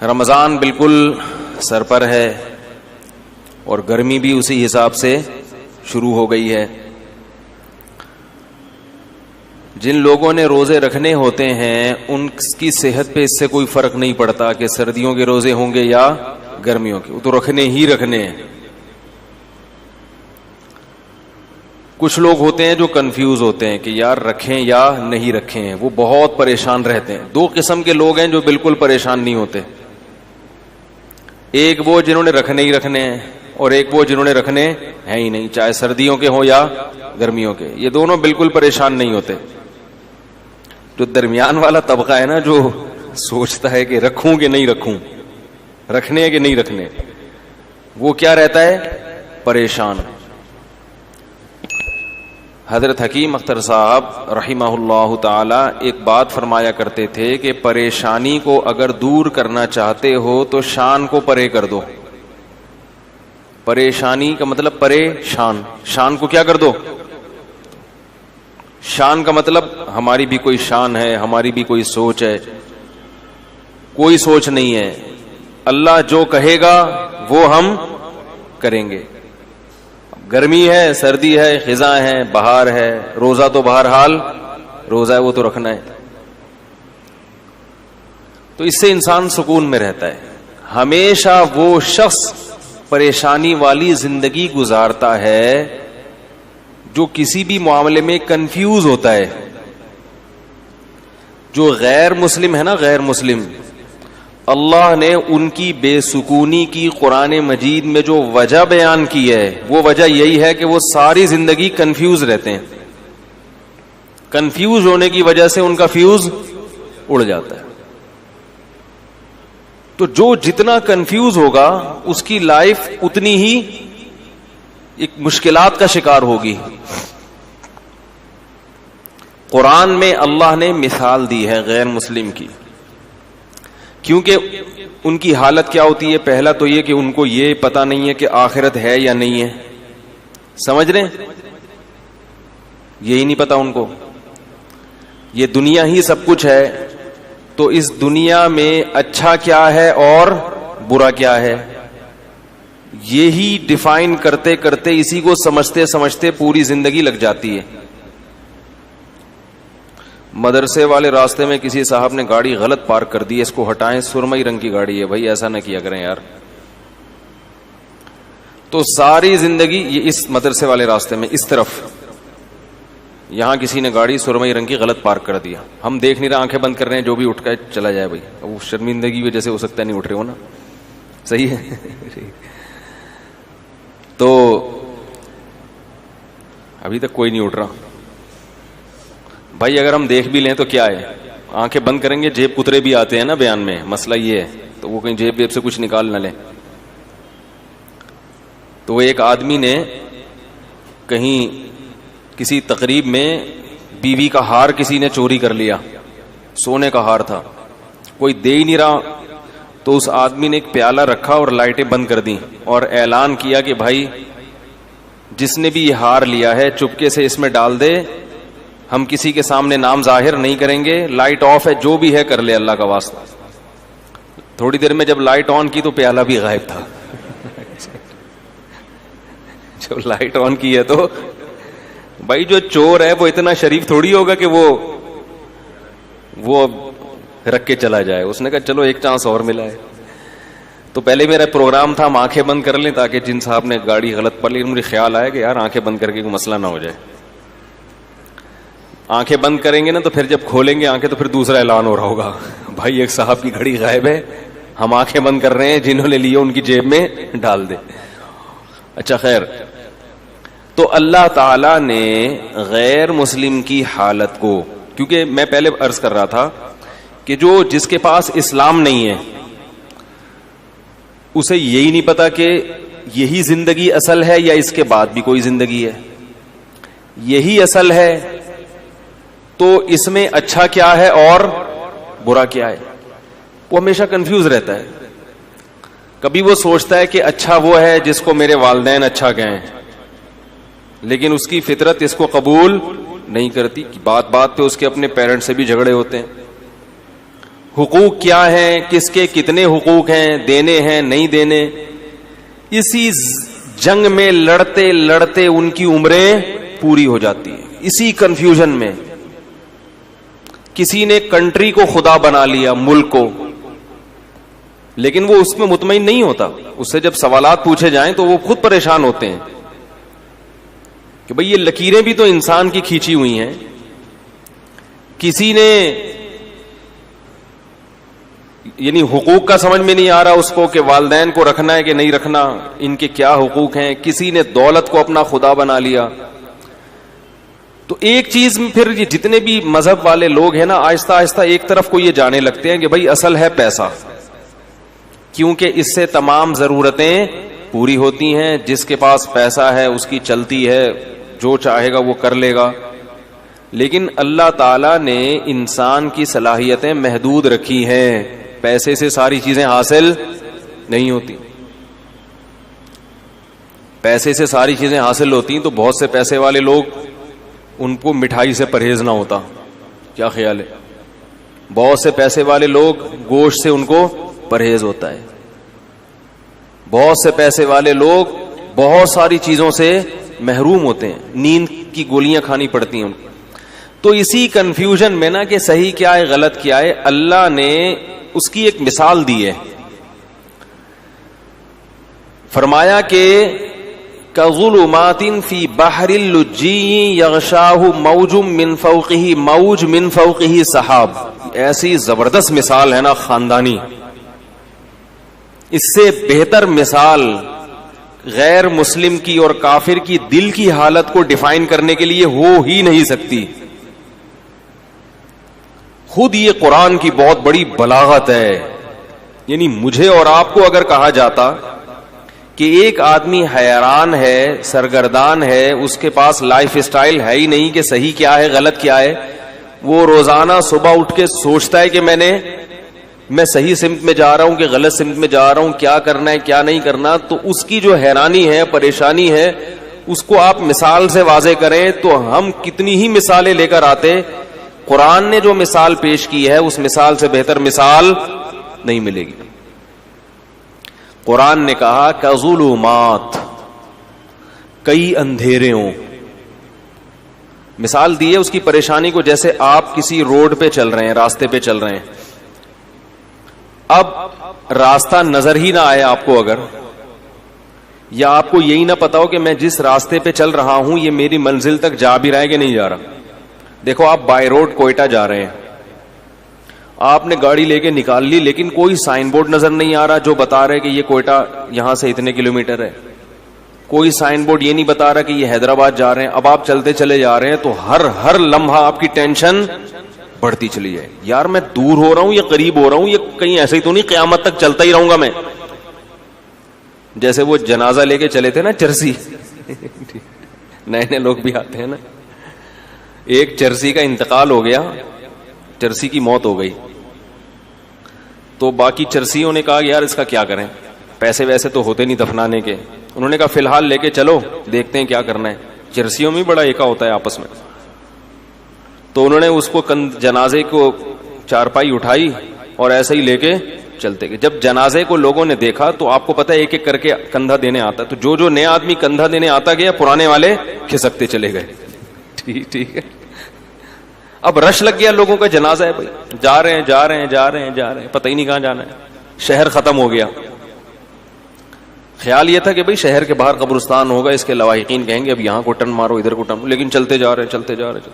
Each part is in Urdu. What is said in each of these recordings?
رمضان بالکل سر پر ہے اور گرمی بھی اسی حساب سے شروع ہو گئی ہے. جن لوگوں نے روزے رکھنے ہوتے ہیں ان کی صحت پہ اس سے کوئی فرق نہیں پڑتا کہ سردیوں کے روزے ہوں گے یا گرمیوں کے, وہ تو رکھنے ہی رکھنے ہیں. کچھ لوگ ہوتے ہیں جو کنفیوز ہوتے ہیں کہ یار رکھیں یا نہیں رکھیں, وہ بہت پریشان رہتے ہیں. دو قسم کے لوگ ہیں جو بالکل پریشان نہیں ہوتے, ایک وہ جنہوں نے رکھنے ہی رکھنے ہیں اور ایک وہ جنہوں نے رکھنے ہیں ہی نہیں, چاہے سردیوں کے ہوں یا گرمیوں کے. یہ دونوں بالکل پریشان نہیں ہوتے. جو درمیان والا طبقہ ہے نا, جو سوچتا ہے کہ رکھوں کہ نہیں رکھوں, رکھنے کہ نہیں رکھنے, وہ کیا رہتا ہے, پریشان. حضرت حکیم اختر صاحب رحمہ اللہ تعالی ایک بات فرمایا کرتے تھے کہ پریشانی کو اگر دور کرنا چاہتے ہو تو شان کو پرے کر دو. پریشانی کا مطلب پریشان, شان کو کیا کر دو. شان کا مطلب ہماری بھی کوئی شان ہے, ہماری بھی کوئی سوچ ہے. کوئی سوچ نہیں ہے. اللہ جو کہے گا وہ ہم کریں گے. گرمی ہے, سردی ہے, خزاں ہے, بہار ہے, روزہ تو بہرحال روزہ ہے, وہ تو رکھنا ہے. تو اس سے انسان سکون میں رہتا ہے. ہمیشہ وہ شخص پریشانی والی زندگی گزارتا ہے جو کسی بھی معاملے میں کنفیوز ہوتا ہے. جو غیر مسلم ہے نا, غیر مسلم, اللہ نے ان کی بے سکونی کی قرآن مجید میں جو وجہ بیان کی ہے وہ وجہ یہی ہے کہ وہ ساری زندگی کنفیوز رہتے ہیں. کنفیوز ہونے کی وجہ سے ان کا فیوز اڑ جاتا ہے. تو جو جتنا کنفیوز ہوگا اس کی لائف اتنی ہی ایک مشکلات کا شکار ہوگی. قرآن میں اللہ نے مثال دی ہے غیر مسلم کی, کیونکہ ان کی حالت کیا ہوتی ہے. پہلا تو یہ کہ ان کو یہ پتا نہیں ہے کہ آخرت ہے یا نہیں ہے. سمجھ رہے, یہی نہیں پتا ان کو. یہ دنیا ہی سب کچھ ہے, تو اس دنیا میں اچھا کیا ہے اور برا کیا ہے, یہی ڈیفائن کرتے کرتے اسی کو سمجھتے سمجھتے پوری زندگی لگ جاتی ہے. مدرسے والے راستے میں کسی صاحب نے گاڑی غلط پارک کر دی, اس کو ہٹائیں, سرمئی رنگ کی گاڑی ہے, بھائی ایسا نہ کیا کریں یار. تو ساری زندگی یہ اس مدرسے والے راستے میں اس طرف, یہاں کسی نے گاڑی سرمئی رنگ کی غلط پارک کر دیا, ہم دیکھ نہیں رہے, آنکھیں بند کر رہے ہیں, جو بھی اٹھ کر چلا جائے بھائی. وہ شرمندگی وجہ سے ہو سکتا ہے نہیں اٹھ رہے ہو نا, صحیح ہے. تو ابھی تک کوئی نہیں اٹھ رہا بھائی. اگر ہم دیکھ بھی لیں تو کیا ہے, آنکھیں بند کریں گے, جیب کترے بھی آتے ہیں نا بیان میں, مسئلہ یہ ہے. تو وہ کہیں جیب سے کچھ نکال نہ لیں. تو وہ ایک آدمی نے کہیں کسی تقریب میں بیوی کا ہار کسی نے چوری کر لیا, سونے کا ہار تھا, کوئی دے ہی نہیں رہا. تو اس آدمی نے ایک پیالہ رکھا اور لائٹیں بند کر دیں اور اعلان کیا کہ بھائی جس نے بھی یہ ہار لیا ہے چپکے سے اس میں ڈال دے, ہم کسی کے سامنے نام ظاہر نہیں کریں گے, لائٹ آف ہے, جو بھی ہے کر لے اللہ کا واسطہ. تھوڑی دیر میں جب لائٹ آن کی تو پیالہ بھی غائب تھا. جب لائٹ آن کی ہے تو بھائی جو چور ہے وہ اتنا شریف تھوڑی ہوگا کہ وہ رکھ کے چلا جائے. اس نے کہا چلو ایک چانس اور ملا ہے. تو پہلے میرا پروگرام تھا ہم آنکھیں بند کر لیں تاکہ جن صاحب نے گاڑی غلط پڑ لی, مجھے خیال آیا کہ یار آنکھیں بند کر کے کوئی مسئلہ نہ ہو جائے. آنکھیں بند کریں گے نا تو پھر جب کھولیں گے آنکھیں تو پھر دوسرا اعلان ہو رہا ہوگا, بھائی ایک صاحب کی گھڑی غائب ہے, ہم آنکھیں بند کر رہے ہیں, جنہوں نے لیے ان کی جیب میں ڈال دے. اچھا خیر, تو اللہ تعالی نے غیر مسلم کی حالت کو, کیونکہ میں پہلے عرض کر رہا تھا کہ جو جس کے پاس اسلام نہیں ہے اسے یہی نہیں پتا کہ یہی زندگی اصل ہے یا اس کے بعد بھی کوئی زندگی ہے. یہی اصل ہے تو اس میں اچھا کیا ہے اور برا کیا ہے, وہ ہمیشہ کنفیوز رہتا ہے. کبھی وہ سوچتا ہے کہ اچھا وہ ہے جس کو میرے والدین اچھا کہیں, لیکن اس کی فطرت اس کو قبول نہیں کرتی. بات بات پہ اس کے اپنے پیرنٹ سے بھی جھگڑے ہوتے ہیں. حقوق کیا ہیں, کس کے کتنے حقوق ہیں, دینے ہیں نہیں دینے, اسی جنگ میں لڑتے لڑتے ان کی عمریں پوری ہو جاتی ہیں. اسی کنفیوژن میں کسی نے کنٹری کو خدا بنا لیا, ملک کو, لیکن وہ اس میں مطمئن نہیں ہوتا. اس سے جب سوالات پوچھے جائیں تو وہ خود پریشان ہوتے ہیں کہ بھئی یہ لکیریں بھی تو انسان کی کھینچی ہوئی ہیں. کسی نے یعنی حقوق کا سمجھ میں نہیں آ رہا اس کو کہ والدین کو رکھنا ہے کہ نہیں رکھنا, ان کے کیا حقوق ہیں. کسی نے دولت کو اپنا خدا بنا لیا. تو ایک چیز پھر یہ جتنے بھی مذہب والے لوگ ہیں نا, آہستہ آہستہ ایک طرف کو یہ جانے لگتے ہیں کہ بھئی اصل ہے پیسہ, کیونکہ اس سے تمام ضرورتیں پوری ہوتی ہیں. جس کے پاس پیسہ ہے اس کی چلتی ہے, جو چاہے گا وہ کر لے گا. لیکن اللہ تعالی نے انسان کی صلاحیتیں محدود رکھی ہیں. پیسے سے ساری چیزیں حاصل نہیں ہوتی. پیسے سے ساری چیزیں حاصل ہوتی ہیں تو بہت سے پیسے والے لوگ, ان کو مٹھائی سے پرہیز نہ ہوتا. کیا خیال ہے؟ بہت سے پیسے والے لوگ گوشت سے ان کو پرہیز ہوتا ہے. بہت سے پیسے والے لوگ بہت ساری چیزوں سے محروم ہوتے ہیں, نیند کی گولیاں کھانی پڑتی ہیں. تو اسی کنفیوژن میں نا کہ صحیح کیا ہے غلط کیا ہے, اللہ نے اس کی ایک مثال دی ہے. فرمایا کہ كَظُلُمَاتٍ فِي بَحْرِ اللُّجِّيِّ يَغْشَاهُ مَوْجٌ مِّن فَوْقِهِ مَوْجٌ مِّن فَوْقِهِ سَحَابٌ. ایسی زبردست مثال ہے نا خاندانی, اس سے بہتر مثال غیر مسلم کی اور کافر کی دل کی حالت کو ڈیفائن کرنے کے لیے ہو ہی نہیں سکتی. خود یہ قرآن کی بہت بڑی بلاغت ہے. یعنی مجھے اور آپ کو اگر کہا جاتا کہ ایک آدمی حیران ہے, سرگردان ہے, اس کے پاس لائف اسٹائل ہے ہی نہیں کہ صحیح کیا ہے غلط کیا ہے, وہ روزانہ صبح اٹھ کے سوچتا ہے کہ میں صحیح سمت میں جا رہا ہوں کہ غلط سمت میں جا رہا ہوں, کیا کرنا ہے کیا نہیں کرنا. تو اس کی جو حیرانی ہے, پریشانی ہے, اس کو آپ مثال سے واضح کریں تو ہم کتنی ہی مثالیں لے کر آتے. قرآن نے جو مثال پیش کی ہے اس مثال سے بہتر مثال نہیں ملے گی. قرآن نے کہا کظلمات, کئی اندھیرے ہوں. مثال دی ہے اس کی پریشانی کو, جیسے آپ کسی روڈ پہ چل رہے ہیں, راستے پہ چل رہے ہیں. اب راستہ نظر ہی نہ آئے آپ کو, اگر یا آپ کو یہی نہ پتا ہو کہ میں جس راستے پہ چل رہا ہوں یہ میری منزل تک جا بھی رہا ہے کہ نہیں جا رہا. دیکھو آپ بائی روڈ کوئٹہ جا رہے ہیں, آپ نے گاڑی لے کے نکال لی, لیکن کوئی سائن بورڈ نظر نہیں آ رہا جو بتا رہے کہ یہ کوئٹہ یہاں سے اتنے کلومیٹر ہے. کوئی سائن بورڈ یہ نہیں بتا رہا کہ یہ حیدرآباد جا رہے ہیں. اب آپ چلتے چلے جا رہے ہیں تو ہر لمحہ آپ کی ٹینشن بڑھتی چلی جائے. یار میں دور ہو رہا ہوں یا قریب ہو رہا ہوں, یہ کہیں ایسے ہی تو نہیں قیامت تک چلتا ہی رہوں گا میں. جیسے وہ جنازہ لے کے چلے تھے نا چرسی, نئے نئے لوگ بھی آتے ہیں نا. ایک چرسی کا انتقال ہو گیا, چرسی کی موت ہو گئی, تو باقی چرسیوں نے کہا یار اس کا کیا کریں, پیسے ویسے تو ہوتے نہیں دفنانے کے. انہوں نے کہا فی الحال لے کے چلو, دیکھتے ہیں کیا کرنا ہے. چرسیوں میں بڑا ایکا ہوتا ہے آپس میں. تو انہوں نے اس کو جنازے کو چارپائی اٹھائی اور ایسے ہی لے کے چلتے گئے. جب جنازے کو لوگوں نے دیکھا تو آپ کو پتا ہے ایک ایک کر کے کندھا دینے آتا ہے, تو جو نیا آدمی کندھا دینے آتا گیا, پرانے والے کھسکتے چلے گئے. ٹھیک ہے. اب رش لگ گیا لوگوں کا, جنازہ ہے بھائی, جا رہے ہیں, پتہ ہی نہیں کہاں جانا ہے. شہر ختم ہو گیا. خیال یہ تھا کہ بھائی شہر کے باہر قبرستان ہوگا, اس کے لواحقین کہیں گے اب یہاں کو ٹرن مارو, ادھر کو ٹرن, لیکن چلتے جا رہے.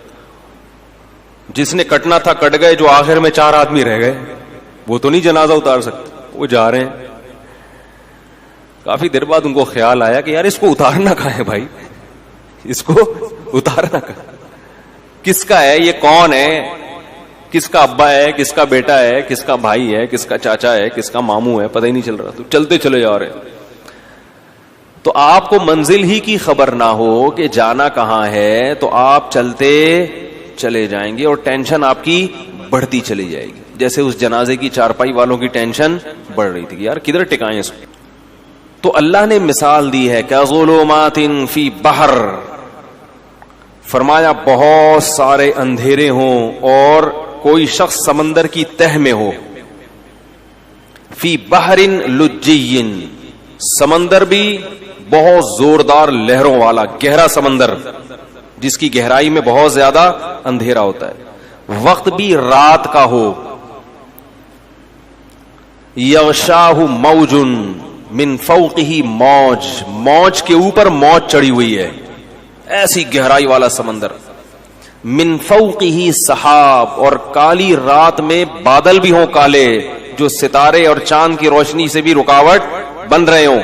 جس نے کٹنا تھا کٹ گئے, جو آخر میں 4 آدمی رہ گئے وہ تو نہیں جنازہ اتار سکتے, وہ جا رہے ہیں. کافی دیر بعد ان کو خیال آیا کہ یار اس کو اتارنا کہاں ہے بھائی, اس کو اتارنا کہاں, کس کا ہے یہ, کون ہے, کس کا ابا ہے, کس کا بیٹا ہے, کس کا بھائی ہے, کس کا چاچا ہے, کس کا ماموں ہے, پتہ ہی نہیں چل رہا. تو چلتے چلے جا رہے. تو آپ کو منزل ہی کی خبر نہ ہو کہ جانا کہاں ہے, تو آپ چلتے چلے جائیں گے اور ٹینشن آپ کی بڑھتی چلی جائے گی. جیسے اس جنازے کی چارپائی والوں کی ٹینشن بڑھ رہی تھی کہ یار کدھر ٹکائیں اس کو. تو اللہ نے مثال دی ہے کظلمات فی بحر, فرمایا بہت سارے اندھیرے ہوں اور کوئی شخص سمندر کی تہ میں ہو. فی بحر لجی، سمندر بھی بہت زوردار لہروں والا گہرا سمندر جس کی گہرائی میں بہت زیادہ اندھیرا ہوتا ہے، وقت بھی رات کا ہو، یغشاہ موج من فوقہ موج، موج کے اوپر موج چڑھی ہوئی ہے، ایسی گہرائی والا سمندر، من فوقہ سحاب، اور کالی رات میں بادل بھی ہوں کالے جو ستارے اور چاند کی روشنی سے بھی رکاوٹ بن رہے ہوں،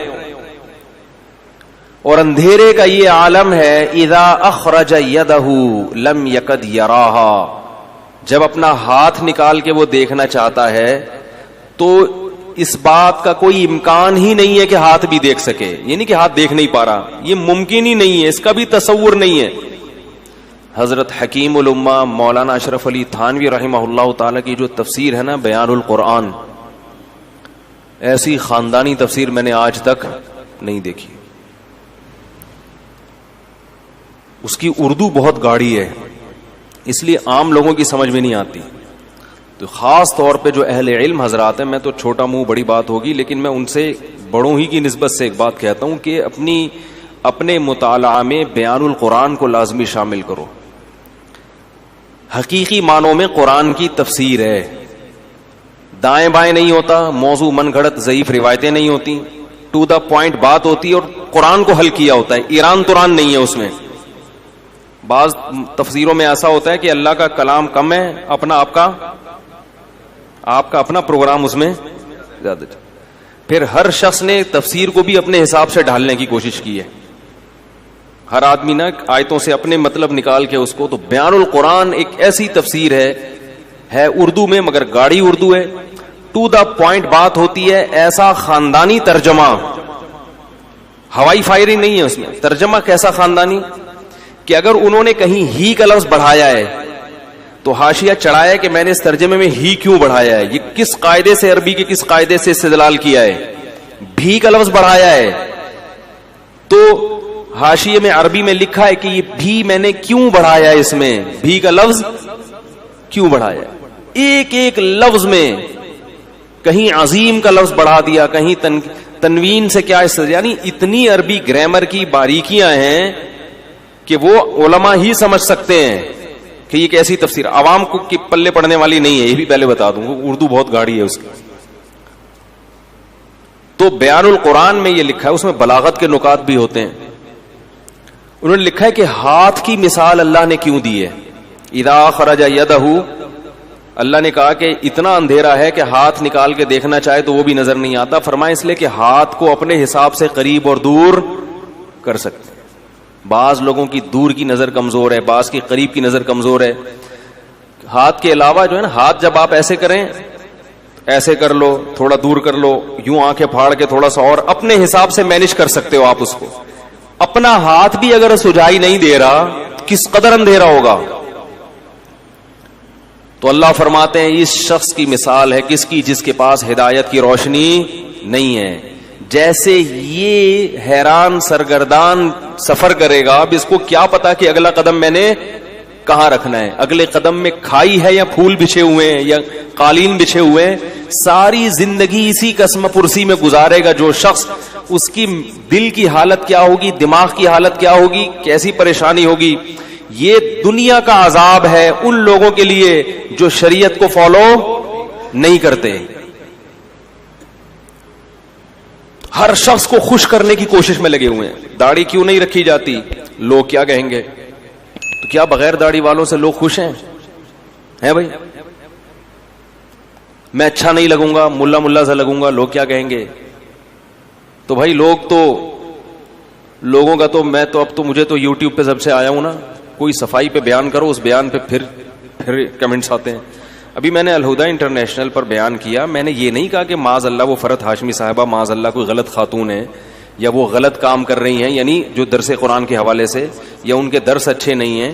اور اندھیرے کا یہ عالم ہے اذا اخرج یدہ لم یکد یراہا، جب اپنا ہاتھ نکال کے وہ دیکھنا چاہتا ہے تو اس بات کا کوئی امکان ہی نہیں ہے کہ ہاتھ بھی دیکھ سکے، یعنی کہ ہاتھ دیکھ نہیں پا رہا، یہ ممکن ہی نہیں ہے، اس کا بھی تصور نہیں ہے۔ حضرت حکیم الامہ مولانا اشرف علی تھانوی رحمہ اللہ تعالی کی جو تفسیر ہے نا بیان القرآن، ایسی خاندانی تفسیر میں نے آج تک نہیں دیکھی۔ اس کی اردو بہت گاڑی ہے، اس لیے عام لوگوں کی سمجھ میں نہیں آتی، تو خاص طور پہ جو اہل علم حضرات ہیں، میں تو چھوٹا منہ بڑی بات ہوگی لیکن میں ان سے بڑوں ہی کی نسبت سے ایک بات کہتا ہوں کہ اپنے مطالعہ میں بیان القرآن کو لازمی شامل کرو۔ حقیقی معنوں میں قرآن کی تفسیر ہے، دائیں بائیں نہیں ہوتا، موضوع من گھڑت ضعیف روایتیں نہیں ہوتی، ٹو دا پوائنٹ بات ہوتی ہے، اور قرآن کو حل کیا ہوتا ہے، ایران تران نہیں ہے اس میں۔ بعض تفسیروں میں ایسا ہوتا ہے کہ اللہ کا کلام کم ہے، آپ کا اپنا پروگرام اس میں زیادہ، پھر ہر شخص نے تفسیر کو بھی اپنے حساب سے ڈھالنے کی کوشش کی ہے، ہر آدمی نا آیتوں سے اپنے مطلب نکال کے اس کو، تو بیان القرآن ایک ایسی تفسیر ہے اردو میں مگر گاڑی اردو ہے، ٹو دا پوائنٹ بات ہوتی ہے، ایسا خاندانی ترجمہ، ہوائی فائرنگ نہیں ہے اس میں، ترجمہ کیسا خاندانی کہ اگر انہوں نے کہیں ہی کا لفظ بڑھایا ہے تو حاشیہ چڑھایا کہ میں نے اس ترجمے میں ہی کیوں بڑھایا ہے، یہ کس قاعدے سے، عربی کے کس قاعدے سے استدلال کیا ہے، بھی کا لفظ بڑھایا ہے، تو حاشیے میں عربی میں لکھا ہے کہ یہ بھی میں نے کیوں بڑھایا ہے، اس میں بھی کا لفظ کیوں بڑھایا ہے، ایک ایک لفظ میں کہیں عظیم کا لفظ بڑھا دیا، کہیں تنوین سے کیا استدلال، یعنی اتنی عربی گرامر کی باریکیاں ہیں کہ وہ علماء ہی سمجھ سکتے ہیں کہ یہ کیسی تفسیر، عوام کو کی پلے پڑنے والی نہیں ہے، یہ بھی پہلے بتا دوں، اردو بہت گاڑی ہے اس کی۔ تو بیان القرآن میں یہ لکھا ہے، اس میں بلاغت کے نکات بھی ہوتے ہیں، انہوں نے لکھا ہے کہ ہاتھ کی مثال اللہ نے کیوں دی ہے، اذا خرج یدہ، اللہ نے کہا کہ اتنا اندھیرا ہے کہ ہاتھ نکال کے دیکھنا چاہے تو وہ بھی نظر نہیں آتا، فرمایا اس لیے کہ ہاتھ کو اپنے حساب سے قریب اور دور کر سکتے ہیں، بعض لوگوں کی دور کی نظر کمزور ہے، بعض کی قریب کی نظر کمزور ہے، ہاتھ کے علاوہ جو ہے نا، ہاتھ جب آپ ایسے کریں، ایسے کر لو، تھوڑا دور کر لو، یوں آنکھیں پھاڑ کے تھوڑا سا، اور اپنے حساب سے مینج کر سکتے ہو آپ اس کو، اپنا ہاتھ بھی اگر سجائی نہیں دے رہا کس قدر اندھیرا ہوگا۔ تو اللہ فرماتے ہیں اس شخص کی مثال ہے کس کی، جس کے پاس ہدایت کی روشنی نہیں ہے، جیسے یہ حیران سرگردان سفر کرے گا، اب اس کو کیا پتا کہ اگلا قدم میں نے کہاں رکھنا ہے، اگلے قدم میں کھائی ہے یا پھول بچھے ہوئے ہیں یا قالین بچھے ہوئے ہیں، ساری زندگی اسی قسم پرسی میں گزارے گا جو شخص، اس کی دل کی حالت کیا ہوگی، دماغ کی حالت کیا ہوگی، کیسی پریشانی ہوگی۔ یہ دنیا کا عذاب ہے ان لوگوں کے لیے جو شریعت کو فالو نہیں کرتے، ہر شخص کو خوش کرنے کی کوشش میں لگے ہوئے ہیں، داڑھی کیوں نہیں رکھی جاتی، لوگ کیا کہیں گے، تو کیا بغیر داڑھی والوں سے لوگ خوش ہیں بھائی، میں اچھا نہیں لگوں گا، ملا سا لگوں گا، لوگ کیا کہیں گے، تو بھائی لوگوں کا تو میں تو اب تو مجھے تو یوٹیوب پہ سب سے آیا ہوں نا، کوئی صفائی پہ بیان کرو، اس بیان پہ پھر کمنٹس آتے ہیں۔ ابھی میں نے الہدیٰ انٹرنیشنل پر بیان کیا، میں نے یہ نہیں کہا کہ معاذ اللہ وہ فرحت ہاشمی صاحبہ معاذ اللہ کوئی غلط خاتون ہے یا وہ غلط کام کر رہی ہیں، یعنی جو درس قرآن کے حوالے سے، یا ان کے درس اچھے نہیں ہیں،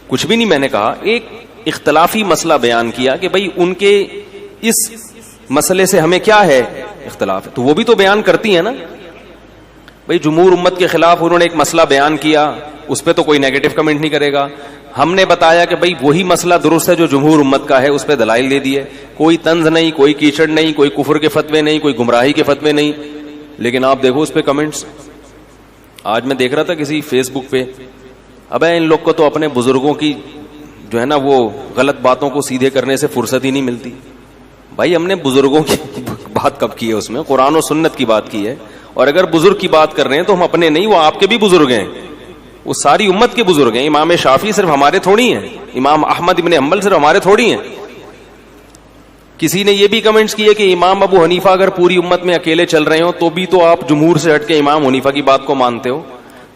کچھ بھی نہیں میں نے کہا، ایک اختلافی مسئلہ بیان کیا کہ بھائی ان کے اس مسئلے سے ہمیں کیا ہے اختلاف ہے، تو وہ بھی تو بیان کرتی ہیں نا، بھئی جمہور امت کے خلاف انہوں نے ایک مسئلہ بیان کیا، اس پہ تو کوئی نیگیٹو کمنٹ نہیں کرے گا، ہم نے بتایا کہ بھئی وہی مسئلہ درست ہے جو جمہور امت کا ہے, اس پہ دلائل دے دیے, کوئی طنز نہیں, کوئی کیچڑ نہیں, کوئی کفر کے فتوے نہیں, کوئی گمراہی کے فتوے نہیں. لیکن آپ دیکھو اس پہ کمنٹس. آج میں دیکھ رہا تھا کسی فیس بک پہ, ابے ان لوگ کو تو اپنے بزرگوں کی جو ہے نا وہ غلط باتوں کو سیدھے کرنے سے فرصت ہی نہیں ملتی. بھائی ہم نے بزرگوں کی بات کب کی ہے؟ اس میں قرآن و سنت کی بات کی ہے. اور اگر بزرگ کی بات کر رہے ہیں تو ہم اپنے نہیں, وہ آپ کے بھی بزرگ ہیں, وہ ساری امت کے بزرگ ہیں. امام شافعی صرف ہمارے تھوڑی ہیں, امام احمد ابن حنبل صرف ہمارے تھوڑی ہیں. کسی نے یہ بھی کمنٹس کیے کہ امام ابو حنیفہ اگر پوری امت میں اکیلے چل رہے ہوں تو بھی تو آپ جمہور سے ہٹ کے امام حنیفہ کی بات کو مانتے ہو.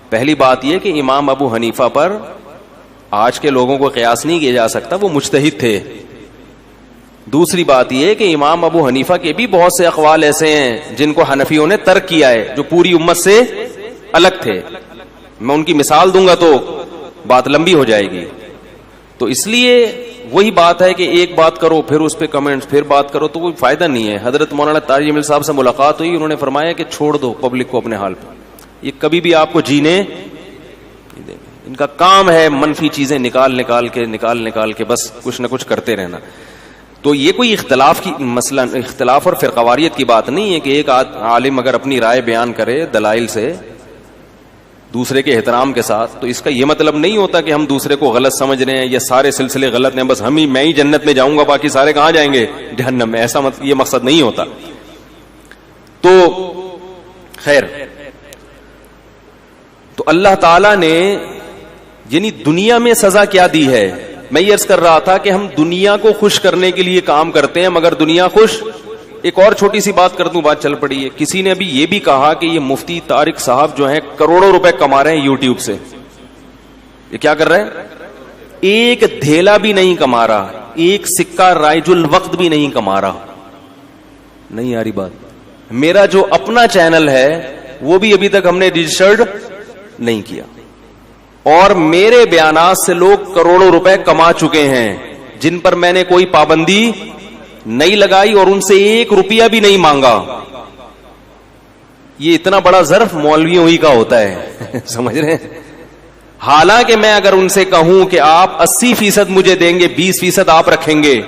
پہلی بات یہ کہ امام ابو حنیفہ پر آج کے لوگوں کو قیاس نہیں کیا جا سکتا, وہ مجتہد تھے. دوسری بات یہ کہ امام ابو حنیفہ کے بھی بہت سے اقوال ایسے ہیں جن کو حنفیوں نے ترک کیا ہے, جو پوری امت سے الگ تھے. میں ان کی مثال دوں گا تو بات لمبی ہو جائے گی. تو اس لیے وہی بات ہے کہ ایک بات کرو پھر اس پہ کمنٹس, پھر بات کرو, تو کوئی فائدہ نہیں ہے. حضرت مولانا طاہر جمیل صاحب سے ملاقات ہوئی, انہوں نے فرمایا کہ چھوڑ دو پبلک کو اپنے حال پہ, یہ کبھی بھی آپ کو جینے, ان کا کام ہے منفی چیزیں نکال کے بس کچھ نہ کچھ کرتے رہنا. تو یہ کوئی اختلاف کی مسئلہ, اختلاف اور فرقواریت کی بات نہیں ہے کہ ایک عالم اگر اپنی رائے بیان کرے دلائل سے دوسرے کے احترام کے ساتھ, تو اس کا یہ مطلب نہیں ہوتا کہ ہم دوسرے کو غلط سمجھ رہے ہیں یا سارے سلسلے غلط ہیں, بس میں ہی جنت میں جاؤں گا باقی سارے کہاں جائیں گے؟ جہنم میں. ایسا یہ مقصد نہیں ہوتا. تو خیر, تو اللہ تعالی نے یعنی دنیا میں سزا کیا دی ہے؟ میں یہ عرض کر رہا تھا کہ ہم دنیا کو خوش کرنے کے لیے کام کرتے ہیں مگر دنیا خوش. ایک اور چھوٹی سی بات کر دوں, بات چل پڑی ہے. کسی نے ابھی یہ بھی کہا کہ یہ مفتی طارق صاحب جو ہیں کروڑوں روپے کما رہے ہیں یوٹیوب سے. یہ کیا کر رہے ہیں؟ ایک دھیلا بھی نہیں کما رہا, ایک سکہ رائج الوقت بھی نہیں کما رہا. نہیں آ رہی بات؟ میرا جو اپنا چینل ہے وہ بھی ابھی تک ہم نے رجسٹرڈ نہیں کیا, اور میرے بیانات سے لوگ کروڑوں روپے کما چکے ہیں جن پر میں نے کوئی پابندی نہیں لگائی اور ان سے ایک روپیہ بھی نہیں مانگا. یہ اتنا بڑا ظرف مولویوں ہی کا ہوتا ہے سمجھ رہے ہیں. حالانکہ میں اگر ان سے کہوں کہ آپ 80% مجھے دیں گے, 20% آپ رکھیں گے,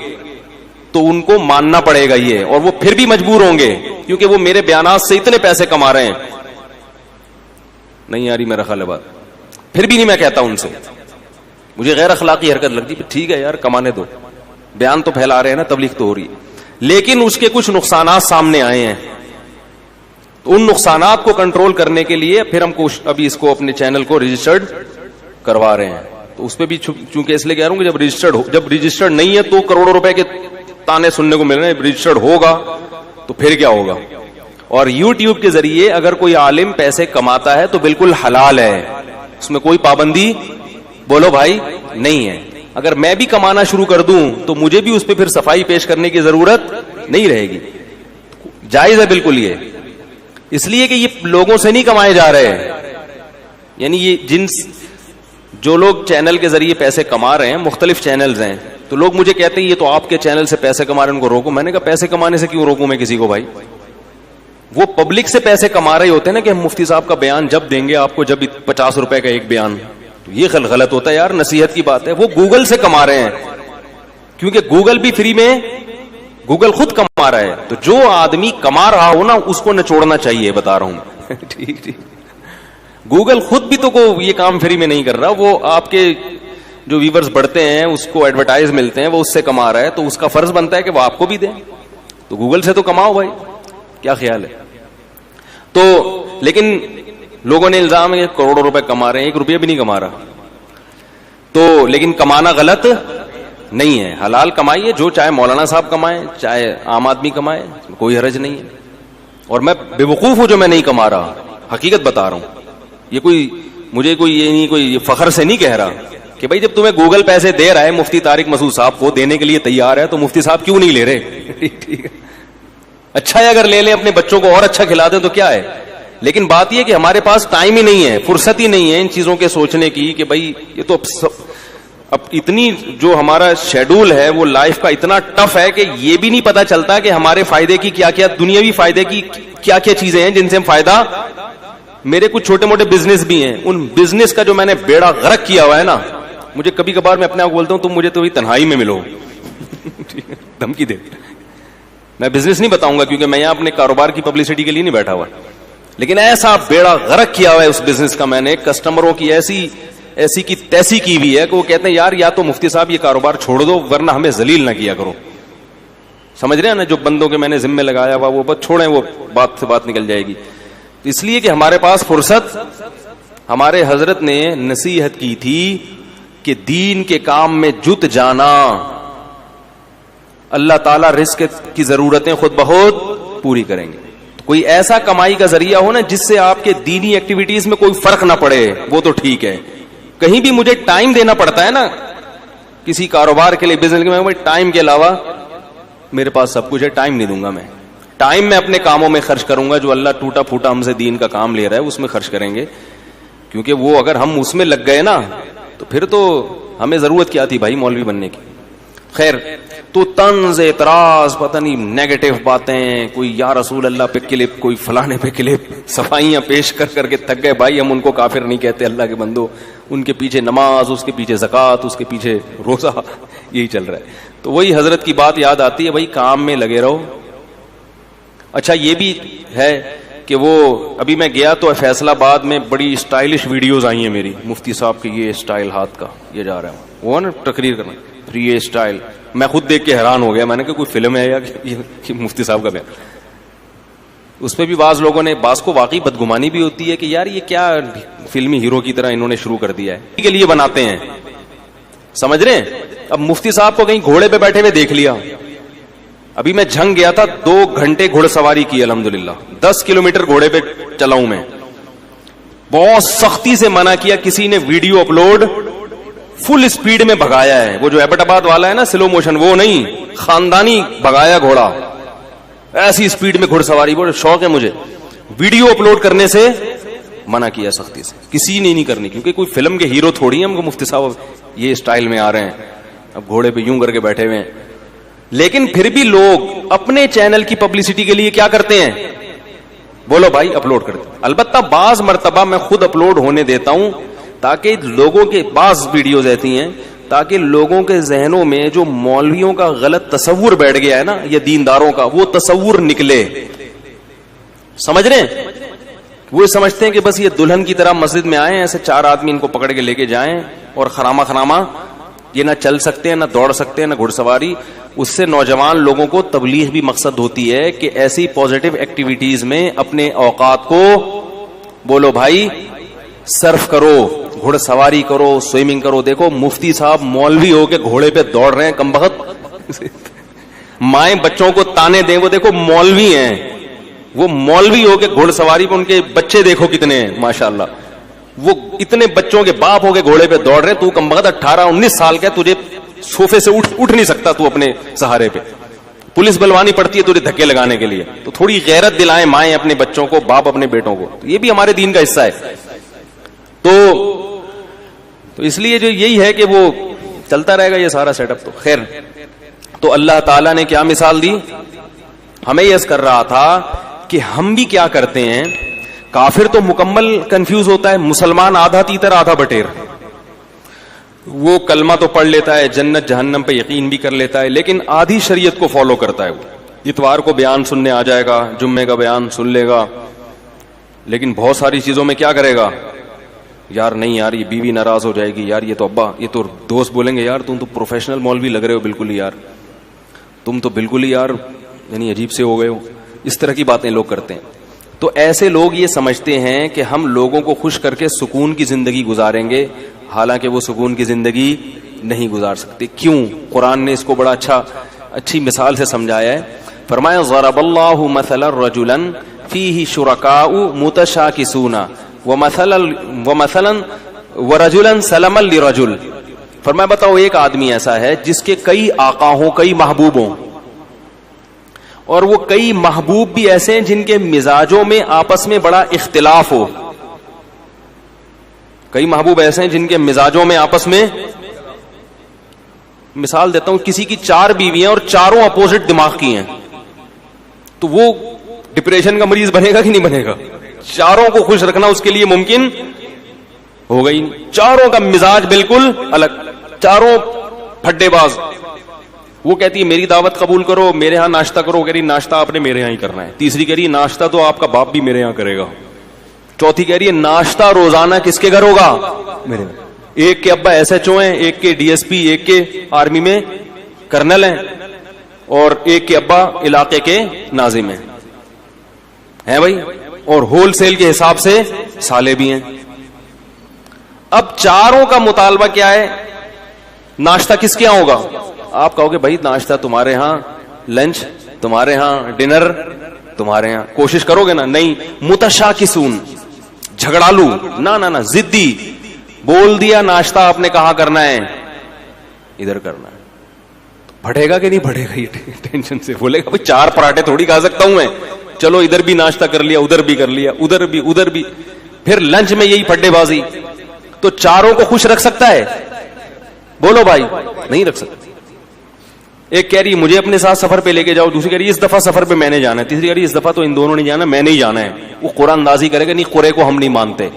تو ان کو ماننا پڑے گا یہ, اور وہ پھر بھی مجبور ہوں گے کیونکہ وہ میرے بیانات سے اتنے پیسے کما رہے ہیں. نہیں آ رہی میرا خیال ہے بات؟ پھر بھی نہیں میں کہتا ان سے, مجھے غیر اخلاقی حرکت لگتی. ٹھیک ہے یار, کمانے دو, بیان تو پھیلا رہے ہیں نا, تبلیغ تو ہو رہی ہے, لیکن اس کے کچھ نقصانات سامنے آئے ہیں. تو ان نقصانات کو کنٹرول کرنے کے لیے پھر ہم ابھی اس کو اپنے چینل کو رجسٹرڈ کروا رہے ہیں. تو اس پہ بھی چونکہ اس لیے کہہ رہا ہوں کہ جب رجسٹرڈ نہیں ہے تو کروڑوں روپے کے تانے سننے کو مل رہے ہیں. رجسٹرڈ ہوگا تو پھر کیا ہوگا. اور یوٹیوب کے ذریعے اگر کوئی عالم پیسے کماتا ہے تو بالکل حلال ہے, اس میں کوئی پابندی بولو بھائی نہیں ہے. اگر میں بھی کمانا شروع کر دوں تو مجھے بھی اس پہ پھر صفائی پیش کرنے کی ضرورت نہیں رہے گی. جائز ہے بالکل یہ, اس لیے کہ یہ لوگوں سے نہیں کمائے جا رہے ہیں. یعنی یہ جو لوگ چینل کے ذریعے پیسے کما رہے ہیں, مختلف چینلز ہیں, تو لوگ مجھے کہتے ہیں یہ تو آپ کے چینل سے پیسے کما رہے ہیں, ان کو روکو. میں نے کہا پیسے کمانے سے کیوں روکوں میں کسی کو بھائی؟ وہ پبلک سے پیسے کما رہے ہوتے ہیں نا کہ ہم مفتی صاحب کا بیان جب دیں گے آپ کو, جب 50 روپے کا ایک بیان, تو یہ غلط ہوتا ہے یار, نصیحت کی بات ہے. وہ گوگل سے کما رہے ہیں کیونکہ گوگل بھی فری میں, گوگل خود کما رہا ہے. تو جو آدمی کما رہا ہو نا اس کو نچوڑنا چاہیے, بتا رہا ہوں. ٹھیک, گوگل خود بھی تو یہ کام فری میں نہیں کر رہا, وہ آپ کے جو ویورز بڑھتے ہیں اس کو ایڈورٹائز ملتے ہیں, وہ اس سے کما رہا ہے, تو اس کا فرض بنتا ہے کہ وہ آپ کو بھی دیں. تو گوگل سے تو کماؤ بھائی, کیا خیال ہے؟ تو لیکن لوگوں نے الزام ہے کہ کروڑوں روپے کما رہے ہیں, 1 روپیہ بھی نہیں کما رہا. تو لیکن کمانا غلط نہیں ہے, حلال کمائیے, جو چاہے مولانا صاحب کمائیں چاہے عام آدمی کمائے, کوئی حرج نہیں ہے. اور میں بے وقوف ہوں جو میں نہیں کما رہا, حقیقت بتا رہا ہوں. یہ کوئی مجھے یہ نہیں, کوئی فخر سے نہیں کہہ رہا کہ بھائی جب تمہیں گوگل پیسے دے رہا ہے, مفتی طارق مسعود صاحب کو دینے کے لیے تیار ہے, تو مفتی صاحب کیوں نہیں لے رہے؟ ٹھیک ہے, اچھا ہے اگر لے لیں, اپنے بچوں کو اور اچھا کھلا دیں تو کیا ہے. لیکن بات یہ کہ ہمارے پاس ٹائم ہی نہیں ہے, فرصت ہی نہیں ہے ان چیزوں کے سوچنے کی کہ بھائی یہ تو اب اتنی جو ہمارا شیڈول ہے وہ لائف کا اتنا ٹف ہے کہ یہ بھی نہیں پتا چلتا کہ ہمارے فائدے کی کیا کیا, دنیاوی فائدے کی کیا کیا چیزیں ہیں جن سے ہم فائدہ. میرے کچھ چھوٹے موٹے بزنس بھی ہیں, ان بزنس کا جو میں نے بیڑا غرق کیا ہوا ہے نا, مجھے کبھی کبھار میں اپنے آپ کو بولتا ہوں تم مجھے تو تنہائی میں ملو دھمکی دے. میں بزنس نہیں بتاؤں گا کیونکہ میں یہاں اپنے کاروبار کی پبلسٹی کے لیے نہیں بیٹھا ہوا, لیکن ایسا بیڑا غرق کیا ہوا ہے اس بزنس کا میں نے, کسٹمروں کی ایسی کی تیسی کی ہوئی ہے کہ وہ کہتے ہیں یار یا تو مفتی صاحب یہ کاروبار چھوڑ دو ورنہ ہمیں ذلیل نہ کیا کرو. سمجھ رہے ہیں نا, جو بندوں کے میں نے ذمہ لگایا ہوا وہ بس چھوڑیں, وہ بات سے بات نکل جائے گی. اس لیے کہ ہمارے پاس فرصت, ہمارے حضرت نے نصیحت کی تھی کہ دین کے کام میں جت جانا, اللہ تعالیٰ رزق کی ضرورتیں خود بخود پوری کریں گے. کوئی ایسا کمائی کا ذریعہ ہو نا جس سے آپ کے دینی ایکٹیویٹیز میں کوئی فرق نہ پڑے, وہ تو ٹھیک ہے. کہیں بھی مجھے ٹائم دینا پڑتا ہے نا کسی کاروبار کے لیے, بزنس کے لیے, ٹائم کے علاوہ میرے پاس سب کچھ ہے, ٹائم نہیں دوں گا میں. ٹائم میں اپنے کاموں میں خرچ کروں گا, جو اللہ ٹوٹا پھوٹا ہم سے دین کا کام لے رہا ہے اس میں خرچ کریں گے, کیونکہ وہ اگر ہم اس میں لگ گئے نا تو پھر تو ہمیں ضرورت کیا تھی بھائی مولوی بننے کی. خیر, تو طنز, اعتراض, پتہ نہیں نیگیٹو باتیں, کوئی یا رسول اللہ پہ کلپ, کوئی فلانے پہ کلپ, صفائیاں پیش کر کر کے تھک گئے بھائی. ہم ان کو کافر نہیں کہتے, اللہ کے بندو, ان کے پیچھے نماز, اس کے پیچھے زکوٰۃ, اس کے پیچھے روزہ, یہی چل رہا ہے. تو وہی حضرت کی بات یاد آتی ہے, بھائی کام میں لگے رہو. اچھا یہ بھی ہے کہ وہ ابھی میں گیا تو فیصل آباد میں بڑی اسٹائلش ویڈیوز آئی ہیں میری, مفتی صاحب کے یہ اسٹائل ہاتھ کا, یہ جا رہا ہے وہ نا تقریر کرنا, یہ اسٹائل, میں خود دیکھ کے حیران ہو گیا. میں نے کہا کوئی فلم ہے یا کہ مفتی صاحب کا بیان. اس پہ بھی بعض لوگوں نے, بعض کو واقعی بدگمانی بھی ہوتی ہے کہ یار یہ کیا فلمی ہیرو کی طرح انہوں نے شروع کر دیا ہے, کے لیے بناتے ہیں. سمجھ رہے ہیں؟ اب مفتی صاحب کو کہیں گھوڑے پہ بیٹھے ہوئے دیکھ لیا, ابھی میں جھنگ گیا تھا 2 گھنٹے گھوڑ سواری کی الحمدللہ, 10 کلومیٹر گھوڑے پہ چلا ہوں میں. بہت سختی سے منع کیا, کسی نے ویڈیو اپلوڈ فل اسپیڈ میں بھگایا ہے, وہ جو ایبٹ آباد والا ہے نا سلو موشن, وہ نہیں, خاندانی بھگایا گھوڑا, ایسی اسپیڈ میں گھوڑ سواری. بہت شوق ہے مجھے, ویڈیو اپلوڈ کرنے سے منع کیا سختی سے, کسی نے نہیں کرنی, کیونکہ کوئی فلم کے ہیرو تھوڑی ہیں ہم کو مفتی صاحب یہ اسٹائل میں آ رہے ہیں, اب گھوڑے پہ یوں کر کے بیٹھے ہوئے ہیں. لیکن پھر بھی لوگ اپنے چینل کی پبلسٹی کے لیے کیا کرتے ہیں, بولو بھائی اپلوڈ کرتے. البتہ بعض مرتبہ میں خود اپلوڈ ہونے دیتا ہوں تاکہ لوگوں کے, بعض ویڈیوز ایسی ہیں تاکہ لوگوں کے ذہنوں میں جو مولویوں کا غلط تصور بیٹھ گیا ہے نا, یا دینداروں کا, وہ تصور نکلے. سمجھ رہے ہیں؟ وہ سمجھتے ہیں کہ بس یہ دلہن کی طرح مسجد میں آئے, ایسے 4 آدمی ان کو پکڑ کے لے کے جائیں اور خراما یہ نہ چل سکتے ہیں, نہ دوڑ سکتے ہیں, نہ گھڑ سواری. اس سے نوجوان لوگوں کو تبلیغ بھی مقصد ہوتی ہے کہ ایسی پازیٹو ایکٹیویٹیز میں اپنے اوقات کو, بولو بھائی, صرف کرو, گھوڑ سواری کرو, سوئمنگ کرو. دیکھو مفتی صاحب مولوی ہو کے گھوڑے پہ دوڑ رہے ہیں, کمبخت مائیں بچوں کو تانے دیں, وہ دیکھو مولوی ہیں, وہ مولوی ہو کے گھوڑ سواری پہ, ان کے بچے دیکھو کتنے ہیں ماشاءاللہ, وہ اتنے بچوں کے باپ ہو کے گھوڑے پہ دوڑ رہے. تو کمبخت 18-19 سال کا, تجھے صوفے سے اٹھ نہیں سکتا تو اپنے سہارے پہ, پولیس بلوانی پڑتی ہے تجھے دھکے لگانے کے لیے. تو تھوڑی غیرت دلائیں مائیں اپنے بچوں کو, باپ اپنے بیٹوں کو, یہ بھی ہمارے دین کا حصہ ہے. تو اس لیے جو یہی ہے کہ وہ چلتا رہے گا یہ سارا سیٹ اپ. تو خیر, تو اللہ تعالیٰ نے کیا مثال دی, ہمیں یس کر رہا تھا کہ ہم بھی کیا کرتے ہیں. کافر تو مکمل کنفیوز ہوتا ہے, مسلمان آدھا تیتر آدھا بٹیر. وہ کلمہ تو پڑھ لیتا ہے, جنت جہنم پہ یقین بھی کر لیتا ہے, لیکن آدھی شریعت کو فالو کرتا ہے. وہ اتوار کو بیان سننے آ جائے گا, جمعے کا بیان سن لے گا, لیکن بہت ساری چیزوں میں کیا کرے گا, یار نہیں یار یہ بیوی ناراض ہو جائے گی, یار یہ تو ابا, یہ تو دوست بولیں گے یار تم تو پروفیشنل مولوی لگ رہے ہو بالکل ہی, یار تم تو بالکل ہی یار یعنی عجیب سے ہو گئے ہو. اس طرح کی باتیں لوگ کرتے ہیں. تو ایسے لوگ یہ سمجھتے ہیں کہ ہم لوگوں کو خوش کر کے سکون کی زندگی گزاریں گے, حالانکہ وہ سکون کی زندگی نہیں گزار سکتے. کیوں؟ قرآن نے اس کو بڑا اچھی مثال سے سمجھایا ہے. فرمایا ضرب اللہ مثلا رجلا فیہ شرکاء متشاکسون ومثلا ورجلا سلما لرجل. فرمایا بتاؤ ایک آدمی ایسا ہے جس کے کئی آقا ہوں, کئی محبوب ہوں, اور وہ کئی محبوب بھی ایسے ہیں جن کے مزاجوں میں آپس میں بڑا اختلاف ہو. کئی محبوب ایسے ہیں جن کے مزاجوں میں آپس میں, مثال دیتا ہوں, کسی کی 4 بیویاں اور چاروں اپوزٹ دماغ کی ہیں, تو وہ ڈپریشن کا مریض بنے گا کہ نہیں بنے گا؟ چاروں کو خوش رکھنا اس کے لیے ممکن ہوگا ہی نہیں, چاروں کا مزاج بالکل الگ. چاروں پھڈے باز. وہ کہتی ہے میری دعوت قبول کرو, میرے ہاں ناشتہ کرو. کہہ رہی ناشتہ آپ نے میرے ہاں ہی کرنا ہے. تیسری کہہ رہی ہے ناشتہ تو آپ کا باپ بھی میرے ہاں کرے گا. چوتھی کہہ رہی ہے ناشتہ روزانہ کس کے گھر ہوگا؟ میرے گھر. ایک کے ابا ایس ایچ او ہیں, ایک کے ڈی ایس پی, ایک کے آرمی میں کرنل ہیں, اور ایک کے ابا علاقے کے ناظم ہیں بھائی, اور ہول سیل کے حساب سے سالے بھی ہیں. اب چاروں کا مطالبہ کیا ہے؟ ناشتہ کس کے یہاں ہوگا؟ آپ کہو گے بھائی ناشتہ تمہارے ہاں, لنچ تمہارے ہاں, ڈنر تمہارے ہاں. کوشش کرو گے نا؟ نہیں. متشاکسون, جھگڑالو, نہ ضدی. بول دیا ناشتہ آپ نے کہاں کرنا ہے؟ ادھر کرنا ہے. بڑھے گا کہ نہیں بڑھے گا؟ یہ ٹینشن سے بولے گا بھائی 4 پراٹھے تھوڑی کھا سکتا ہوں میں, چلو ادھر بھی ناشتہ کر لیا, ادھر بھی کر لیا, ادھر بھی. پھر لنچ میں یہی پھڈے بازی. تو چاروں کو خوش رکھ سکتا ہے؟ بولو بھائی, نہیں رکھ سکتا. ایک کہہ رہی مجھے اپنے ساتھ سفر پہ لے کے جاؤ, دوسری کہہ رہی اس دفعہ سفر پہ میں نے جانا ہے, تیسری کہہ رہی اس دفعہ تو ان دونوں نے جانا, میں نہیں جانا ہے. وہ قرآن اندازی کرے گا نہیں قرے کو ہم نہیں مانتے,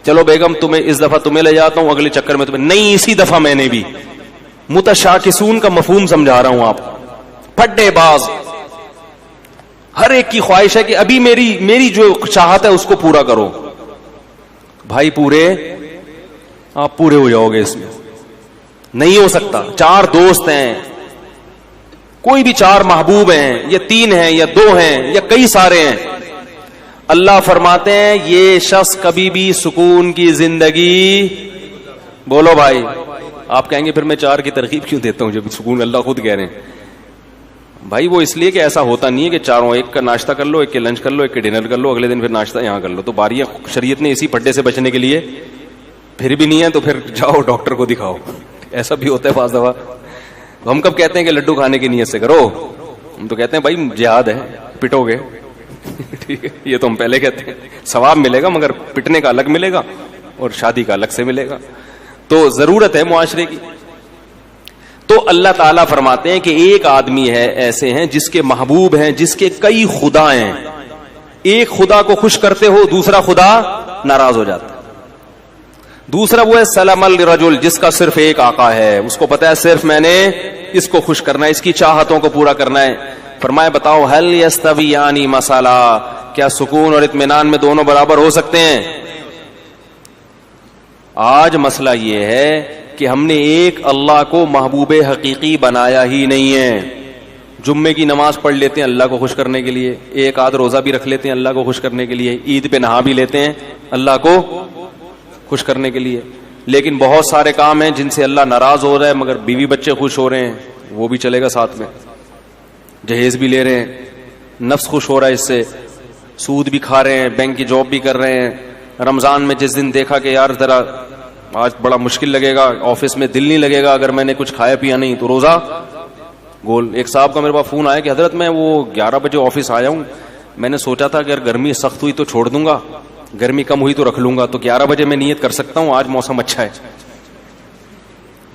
چلو بیگم تمہیں اس دفعہ تمہیں لے جاتا ہوں, اگلے چکر میں تمہیں نہیں, اسی دفعہ میں نے بھی. متشاکسون کا مفہوم سمجھا رہا ہوں آپ. پھڈے باز, ہر ایک کی خواہش ہے کہ ابھی میری جو چاہت ہے اس کو پورا کرو. بھائی آپ پورے ہو جاؤ گے اس میں, نہیں ہو سکتا. 4 دوست ہیں, کوئی بھی 4 محبوب ہیں, یا 3 ہیں, یا 2 ہیں, یا کئی سارے ہیں. اللہ فرماتے ہیں یہ شخص کبھی بھی سکون کی زندگی, بولو بھائی. آپ کہیں گے پھر میں 4 کی ترغیب کیوں دیتا ہوں جب سکون اللہ خود کہہ رہے ہیں. بھائی وہ اس لیے کہ ایسا ہوتا نہیں ہے کہ چاروں, ایک کا ناشتہ کر لو, ایک کے لنچ کر لو, ایک کے ڈنر کر لو, اگلے دن پھر ناشتہ یہاں کر لو. تو باریاں شریعت نے اسی پھڈے سے بچنے کے لیے, پھر بھی نہیں ہے تو پھر جاؤ ڈاکٹر کو دکھاؤ. ایسا بھی ہوتا ہے بعض دفعہ. ہم کب کہتے ہیں کہ لڈو کھانے کی نیت سے کرو؟ ہم تو کہتے ہیں بھائی جہاد ہے, پٹو گے. ٹھیک ہے, یہ تو ہم پہلے کہتے ہیں. ثواب ملے گا مگر پٹنے کا الگ ملے گا اور شادی کا الگ سے ملے گا. تو ضرورت ہے معاشرے کی. تو اللہ تعالیٰ فرماتے ہیں کہ ایک آدمی ہے ایسے ہیں جس کے محبوب ہیں, جس کے کئی خدا ہیں. ایک خدا کو خوش کرتے ہو, دوسرا خدا ناراض ہو جاتا ہے. دوسرا وہ ہے سلام الرجل, جس کا صرف ایک آقا ہے, اس کو پتا ہے صرف میں نے اس کو خوش کرنا ہے, اس کی چاہتوں کو پورا کرنا ہے. فرمایا بتاؤ هل یستویان مثلا, کیا سکون اور اطمینان میں دونوں برابر ہو سکتے ہیں؟ آج مسئلہ یہ ہے کہ ہم نے ایک اللہ کو محبوب حقیقی بنایا ہی نہیں ہے. جمعے کی نماز پڑھ لیتے ہیں اللہ کو خوش کرنے کے لیے, ایک آدھ روزہ بھی رکھ لیتے ہیں اللہ کو خوش کرنے کے لیے, عید پہ نہا بھی لیتے ہیں اللہ کو خوش کرنے کے لیے. لیکن بہت سارے کام ہیں جن سے اللہ ناراض ہو رہا ہے مگر بیوی بچے خوش ہو رہے ہیں, وہ بھی چلے گا ساتھ میں. جہیز بھی لے رہے ہیں, نفس خوش ہو رہا ہے اس سے, سود بھی کھا رہے ہیں, بینک کی جاب بھی کر رہے ہیں. رمضان میں جس دن دیکھا کہ یار ذرا آج بڑا مشکل لگے گا, آفس میں دل نہیں لگے گا اگر میں نے کچھ کھایا پیا نہیں, تو روزہ گول. ایک صاحب کا میرے پاس فون آیا کہ حضرت میں وہ 11 بجے آفس آیا ہوں, میں نے سوچا تھا کہ اگر گرمی سخت ہوئی تو چھوڑ دوں گا, گرمی کم ہوئی تو رکھ لوں گا, تو 11 بجے میں نیت کر سکتا ہوں, آج موسم اچھا ہے.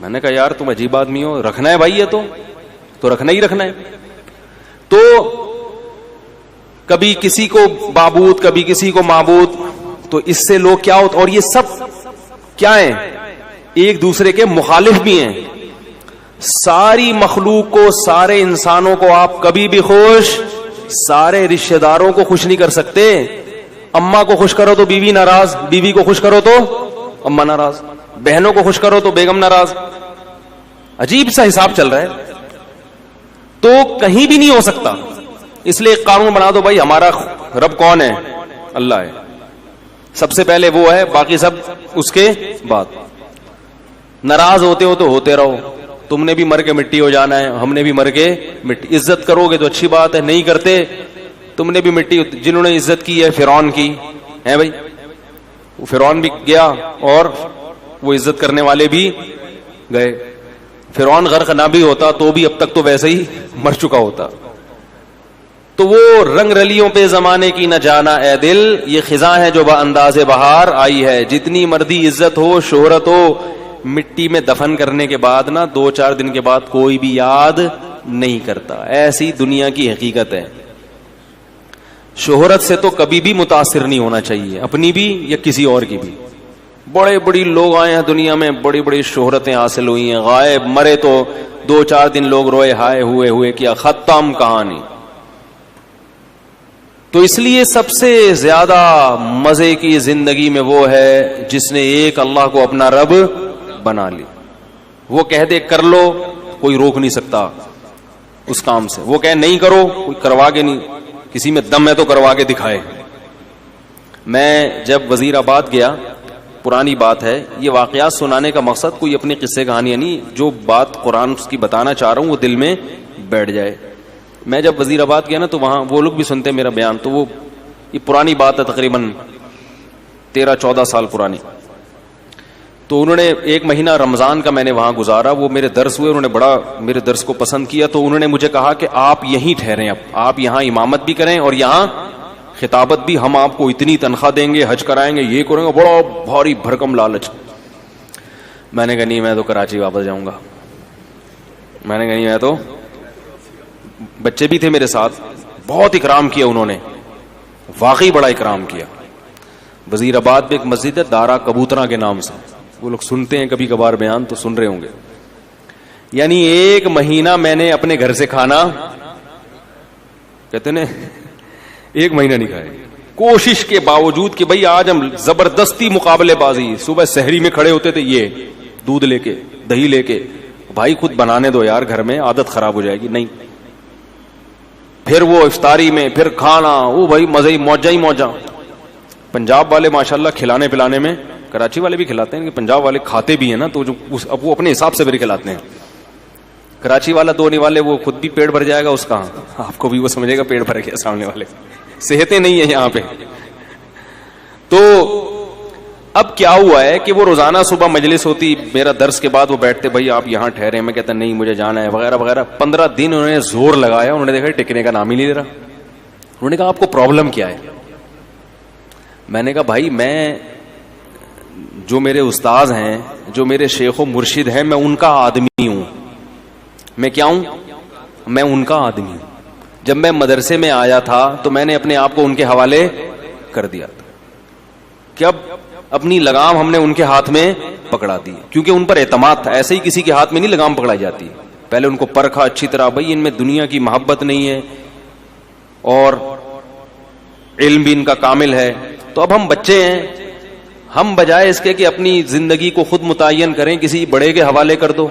میں نے کہا یار تم عجیب آدمی ہو, رکھنا ہے بھائی, یہ تو رکھنا ہی رکھنا ہے. تو کبھی کسی کو معبود کبھی کسی کو معبود, تو اس سے لوگ کیا ہوتا, اور یہ سب کیا ہیں, ایک دوسرے کے مخالف بھی ہیں. ساری مخلوق کو, سارے انسانوں کو آپ کبھی بھی خوش, سارے رشتہ داروں کو خوش نہیں کر سکتے. اماں کو خوش کرو تو بیوی ناراض, بیوی کو خوش کرو تو اماں ناراض, بہنوں کو خوش کرو تو بیگم ناراض. عجیب سا حساب چل رہا ہے. تو کہیں بھی نہیں ہو سکتا. اس لیے ایک قانون بنا دو بھائی, ہمارا رب کون ہے؟ اللہ ہے, سب سے پہلے وہ ہے, باقی سب اس کے بعد. ناراض ہوتے ہو تو ہوتے رہو, تم نے بھی مر کے مٹی ہو جانا ہے, ہم نے بھی مر کے مٹی. عزت کرو گے تو اچھی بات ہے, نہیں کرتے تم نے بھی مٹی. جنہوں نے عزت کی ہے فرعون کی ہے بھائی, وہ فرعون بھی گیا اور وہ عزت کرنے والے بھی گئے. فرعون غرق نہ بھی ہوتا تو بھی اب تک تو ویسے ہی مر چکا ہوتا. تو وہ رنگ رلیوں پہ زمانے کی نہ جانا اے دل, یہ خزاں ہے جو انداز بہار آئی ہے. جتنی مردی عزت ہو شہرت ہو, مٹی میں دفن کرنے کے بعد نا 2-4 دن کے بعد کوئی بھی یاد نہیں کرتا. ایسی دنیا کی حقیقت ہے. شہرت سے تو کبھی بھی متاثر نہیں ہونا چاہیے, اپنی بھی یا کسی اور کی بھی. بڑے بڑی لوگ آئے ہیں دنیا میں, بڑی بڑی شہرتیں حاصل ہوئی ہیں, غائب مرے تو 2-4 دن لوگ روئے ہائے ہوئے کیا, ختم کہانی. تو اس لیے سب سے زیادہ مزے کی زندگی میں وہ ہے جس نے ایک اللہ کو اپنا رب بنا لی. وہ کہہ دے کر لو, کوئی روک نہیں سکتا اس کام سے. وہ کہے نہیں کرو, کوئی کروا کے نہیں, کسی میں دم ہے تو کروا کے دکھائے. میں جب وزیر آباد گیا, پرانی بات ہے, یہ واقعات سنانے کا مقصد کوئی اپنی قصے کہانیاں نہیں, جو بات قرآن کی بتانا چاہ رہا ہوں وہ دل میں بیٹھ جائے. میں جب وزیر آباد گیا نا تو وہاں وہ لوگ بھی سنتے میرا بیان, تو وہ یہ پرانی بات ہے, تقریباً 13-14 سال پرانی. تو انہوں نے 1 مہینہ رمضان کا میں نے وہاں گزارا, وہ میرے درس ہوئے, انہوں نے بڑا میرے درس کو پسند کیا. تو انہوں نے مجھے کہا کہ آپ یہیں ٹھہریں, اب آپ یہاں امامت بھی کریں اور یہاں خطابت بھی, ہم آپ کو اتنی تنخواہ دیں گے, حج کرائیں گے, یہ کریں گے. بڑا بھاری بھرکم لالچ. میں نے کہا نہیں, میں تو کراچی واپس جاؤں گا. میں نے کہا نہیں, میں تو, بچے بھی تھے میرے ساتھ, بہت اکرام کیا انہوں نے, واقعی بڑا اکرام کیا. وزیر آباد میں ایک مسجد ہے دارا کبوترا کے نام سے, وہ لوگ سنتے ہیں کبھی کبھار بیان تو سن رہے ہوں گے. یعنی 1 مہینہ میں نے اپنے گھر سے کھانا, کہتے ہیں 1 مہینہ نہیں کھائے, کوشش کے باوجود کہ بھئی آج ہم زبردستی مقابلے بازی. صبح سحری میں کھڑے ہوتے تھے, یہ دودھ لے کے, دہی لے کے, بھائی خود بنانے دو یار گھر میں, عادت خراب ہو جائے گی. نہیں, پھر وہ افطاری میں پھر کھانا, وہ بھائی مزے ہی موجہ. پنجاب والے ماشاءاللہ کھلانے پلانے میں, کراچی والے بھی کھلاتے ہیں, کہ پنجاب والے کھاتے بھی ہیں نا, تو جو اب وہ اپنے حساب سے بھی کھلاتے ہیں. کراچی والا دو نہیں والے, وہ خود بھی پیٹ بھر جائے گا اس کا, آپ کو بھی وہ سمجھے گا پیٹ بھر گیا, سامنے والے صحتیں نہیں ہیں یہاں پہ. تو اب کیا ہوا ہے کہ وہ روزانہ صبح مجلس ہوتی, میرا درس کے بعد وہ بیٹھتے, بھائی آپ یہاں ٹھہرے, میں کہتا نہیں مجھے جانا ہے وغیرہ وغیرہ. 15 دن انہوں نے زور لگایا, انہوں نے دیکھا ٹکنے کا نام ہی نہیں لے رہا. انہوں نے کہا آپ کو پرابلم کیا ہے؟ میں نے کہا بھائی میں, جو میرے استاذ ہیں, جو میرے شیخ و مرشد ہیں, میں ان کا آدمی ہوں. میں کیا ہوں؟ میں ان کا آدمی ہوں. جب میں مدرسے میں آیا تھا تو میں نے اپنے آپ کو ان کے حوالے کر دیا تھا, کہ اب اپنی لگام ہم نے ان کے ہاتھ میں پکڑا دی, کیونکہ ان پر اعتماد تھا. ایسے ہی کسی کے ہاتھ میں نہیں لگام پکڑائی جاتی, پہلے ان کو پرکھا اچھی طرح, بھائی ان میں دنیا کی محبت نہیں ہے اور علم بھی ان کا کامل ہے. تو اب ہم بچے ہیں, ہم بجائے اس کے کہ اپنی زندگی کو خود متعین کریں, کسی بڑے کے حوالے کر دو.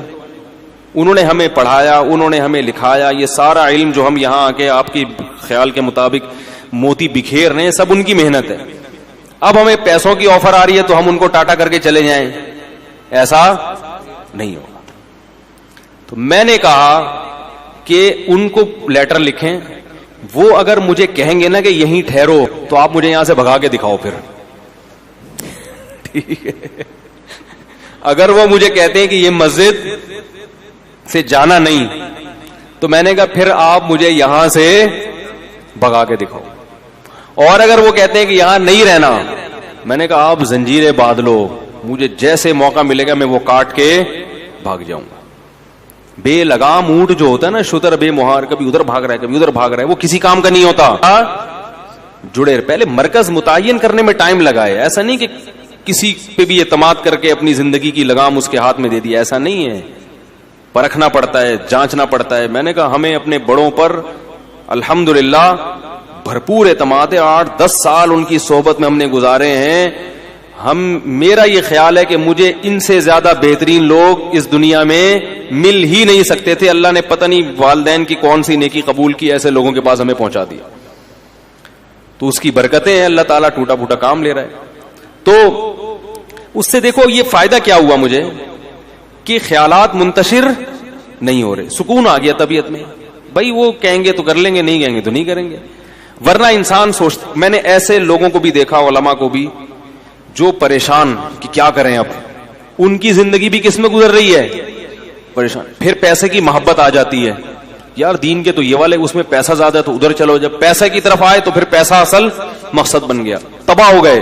انہوں نے ہمیں پڑھایا, انہوں نے ہمیں لکھایا, یہ سارا علم جو ہم یہاں آ کے آپ کی خیال کے مطابق موتی بکھیر رہے ہیں, سب ان کی محنت ہے. اب ہمیں پیسوں کی آفر آ رہی ہے تو ہم ان کو ٹاٹا کر کے چلے جائیں, ایسا نہیں ہوگا. تو میں نے کہا کہ ان کو لیٹر لکھیں, وہ اگر مجھے کہیں گے نا کہ یہیں ٹھہرو, تو آپ مجھے یہاں سے بھگا کے دکھاؤ پھر, ٹھیک ہے. اگر وہ مجھے کہتے ہیں کہ یہ مسجد سے جانا نہیں, تو میں نے کہا پھر آپ مجھے یہاں سے بھگا کے دکھاؤ. اور اگر وہ کہتے ہیں کہ یہاں نہیں رہنا, میں نے کہا آپ زنجیریں باندھ لو, مجھے جیسے موقع ملے گا میں وہ کاٹ کے بھاگ جاؤں گا. بے لگام اونٹ جو ہوتا ہے نا, شتر بے مہار, کبھی ادھر بھاگ رہا ہے کبھی ادھر بھاگ رہا ہے, وہ کسی کام کا نہیں ہوتا. جڑے پہلے مرکز متعین کرنے میں ٹائم لگائے, ایسا نہیں کہ کسی پہ بھی اعتماد کر کے اپنی زندگی کی لگام اس کے ہاتھ میں دے دی, ایسا نہیں ہے. پرکھنا پڑتا ہے, جانچنا پڑتا ہے. میں نے کہا ہمیں اپنے بڑوں پر الحمدللہ بھرپور اعتماد ہے, 8-10 سال ان کی صحبت میں ہم نے گزارے ہیں. میرا یہ خیال ہے کہ مجھے ان سے زیادہ بہترین لوگ اس دنیا میں مل ہی نہیں سکتے تھے. اللہ نے پتہ نہیں والدین کی کون سی نیکی قبول کی, ایسے لوگوں کے پاس ہمیں پہنچا دیا. تو اس کی برکتیں ہیں, اللہ تعالیٰ ٹوٹا پھوٹا کام لے رہا ہے. تو اس سے دیکھو یہ فائدہ کیا ہوا مجھے, کہ خیالات منتشر نہیں ہو رہے, سکون آ گیا طبیعت میں. بھائی وہ کہیں گے تو کر لیں گے, نہیں کہیں گے تو نہیں کریں گے. ورنہ انسان سوچتا, میں نے ایسے لوگوں کو بھی دیکھا, علماء کو بھی, جو پریشان کہ کیا کریں اب, ان کی زندگی بھی کس میں گزر رہی ہے, پریشان. پھر پیسے کی محبت آ جاتی ہے, یار دین کے تو یہ والے, اس میں پیسہ زیادہ ہے تو ادھر چلو. جب پیسے کی طرف آئے تو پھر پیسہ اصل مقصد بن گیا, تباہ ہو گئے.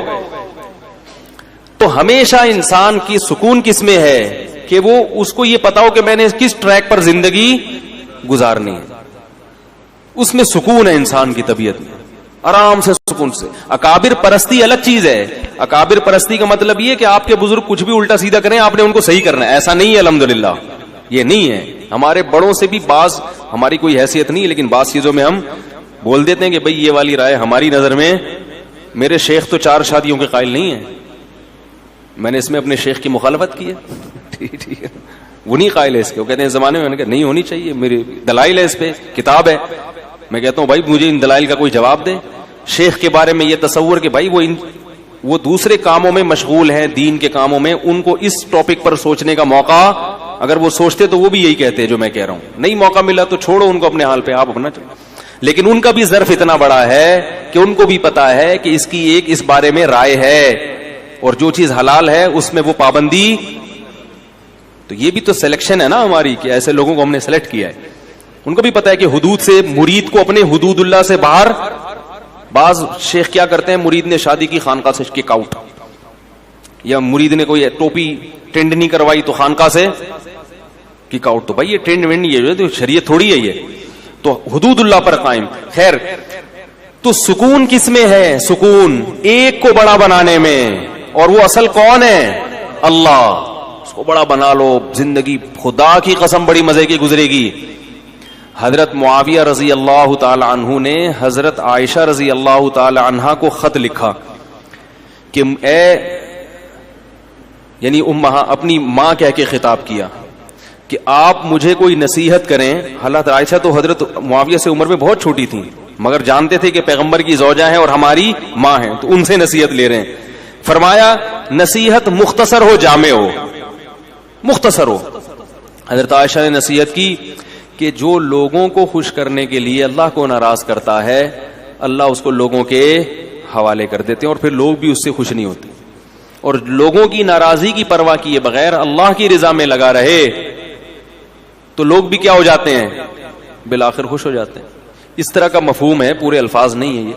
تو ہمیشہ انسان کی سکون کس میں ہے, کہ وہ اس کو یہ پتا ہو کہ میں نے کس ٹریک پر زندگی گزارنی ہے. اس میں سکون ہے انسان کی طبیعت میں. آرام سے سکون سے. اکابر پرستی الگ چیز ہے. اکابر پرستی کا مطلب یہ کہ آپ کے بزرگ کچھ بھی الٹا سیدھا کریں آپ نے ان کو صحیح کرنا ہے. ایسا نہیں ہے الحمدللہ, یہ نہیں ہے. ہمارے بڑوں سے بھی بعض, ہماری کوئی حیثیت نہیں لیکن بعض چیزوں میں ہم بول دیتے ہیں کہ بھئی یہ والی رائے ہماری نظر میں, میرے شیخ تو 4 شادیوں کے قائل نہیں ہیں, میں نے اس میں اپنے شیخ کی مخالفت کی ہے. ٹھیک ہے, وہ نہیں قائل ہے اس کے. وہ کہتے ہیں زمانے میں, میں نے کہا نہیں ہونی چاہیے, میری دلائل ہے اس پہ, کتاب ہے. میں کہتا ہوں بھائی مجھے ان دلائل کا کوئی جواب دے. شیخ کے بارے میں یہ تصور کہ بھائی وہ دوسرے کاموں میں مشغول ہیں, دین کے کاموں میں, ان کو اس ٹاپک پر سوچنے کا موقع, اگر وہ سوچتے تو وہ بھی یہی کہتے جو میں کہہ رہا ہوں. نہیں موقع ملا تو چھوڑو ان کو اپنے حال پہ, آپ اپنا چلو. لیکن ان کا بھی ظرف اتنا بڑا ہے کہ ان کو بھی پتا ہے کہ اس کی ایک اس بارے میں رائے ہے, اور جو چیز حلال ہے اس میں وہ پابندی. تو یہ بھی تو سلیکشن ہے نا ہماری, کہ ایسے لوگوں کو ہم نے سلیکٹ کیا ہے. ان کو بھی پتا ہے کہ حدود سے, مرید کو اپنے حدود اللہ سے باہر. بعض شیخ کیا کرتے ہیں, مرید نے شادی کی خانقاہ سے کک آؤٹ, یا مرید نے کوئی ٹوپی ٹرینڈ نہیں کروائی تو خانقاہ سے کک آؤٹ. تو بھائی یہ ٹرینڈ وینڈ یہ جو شریعت تھوڑی ہے, یہ تو حدود اللہ پر قائم. خیر, تو سکون کس میں ہے؟ سکون ایک کو بڑا بنانے میں, اور وہ اصل کون ہے؟ اللہ. اس کو بڑا بنا لو, زندگی خدا کی قسم بڑی مزے کی گزرے گی. حضرت معاویہ رضی اللہ تعالی عنہ نے حضرت عائشہ رضی اللہ تعالی عنہا کو خط لکھا کہ اے, یعنی اپنی ماں کہہ کے خطاب کیا کہ آپ مجھے کوئی نصیحت کریں. حضرت عائشہ تو حضرت معاویہ سے عمر میں بہت چھوٹی تھیں, مگر جانتے تھے کہ پیغمبر کی زوجہ ہیں اور ہماری ماں ہیں, تو ان سے نصیحت لے رہے ہیں. فرمایا نصیحت مختصر ہو, جامع ہو, مختصر ہو. حضرت عائشہ نے نصیحت کی کہ جو لوگوں کو خوش کرنے کے لیے اللہ کو ناراض کرتا ہے, اللہ اس کو لوگوں کے حوالے کر دیتے ہیں, اور پھر لوگ بھی اس سے خوش نہیں ہوتے. اور لوگوں کی ناراضی کی پرواہ کیے بغیر اللہ کی رضا میں لگا رہے تو لوگ بھی کیا ہو جاتے ہیں, بالآخر خوش ہو جاتے ہیں. اس طرح کا مفہوم ہے, پورے الفاظ نہیں ہے یہ.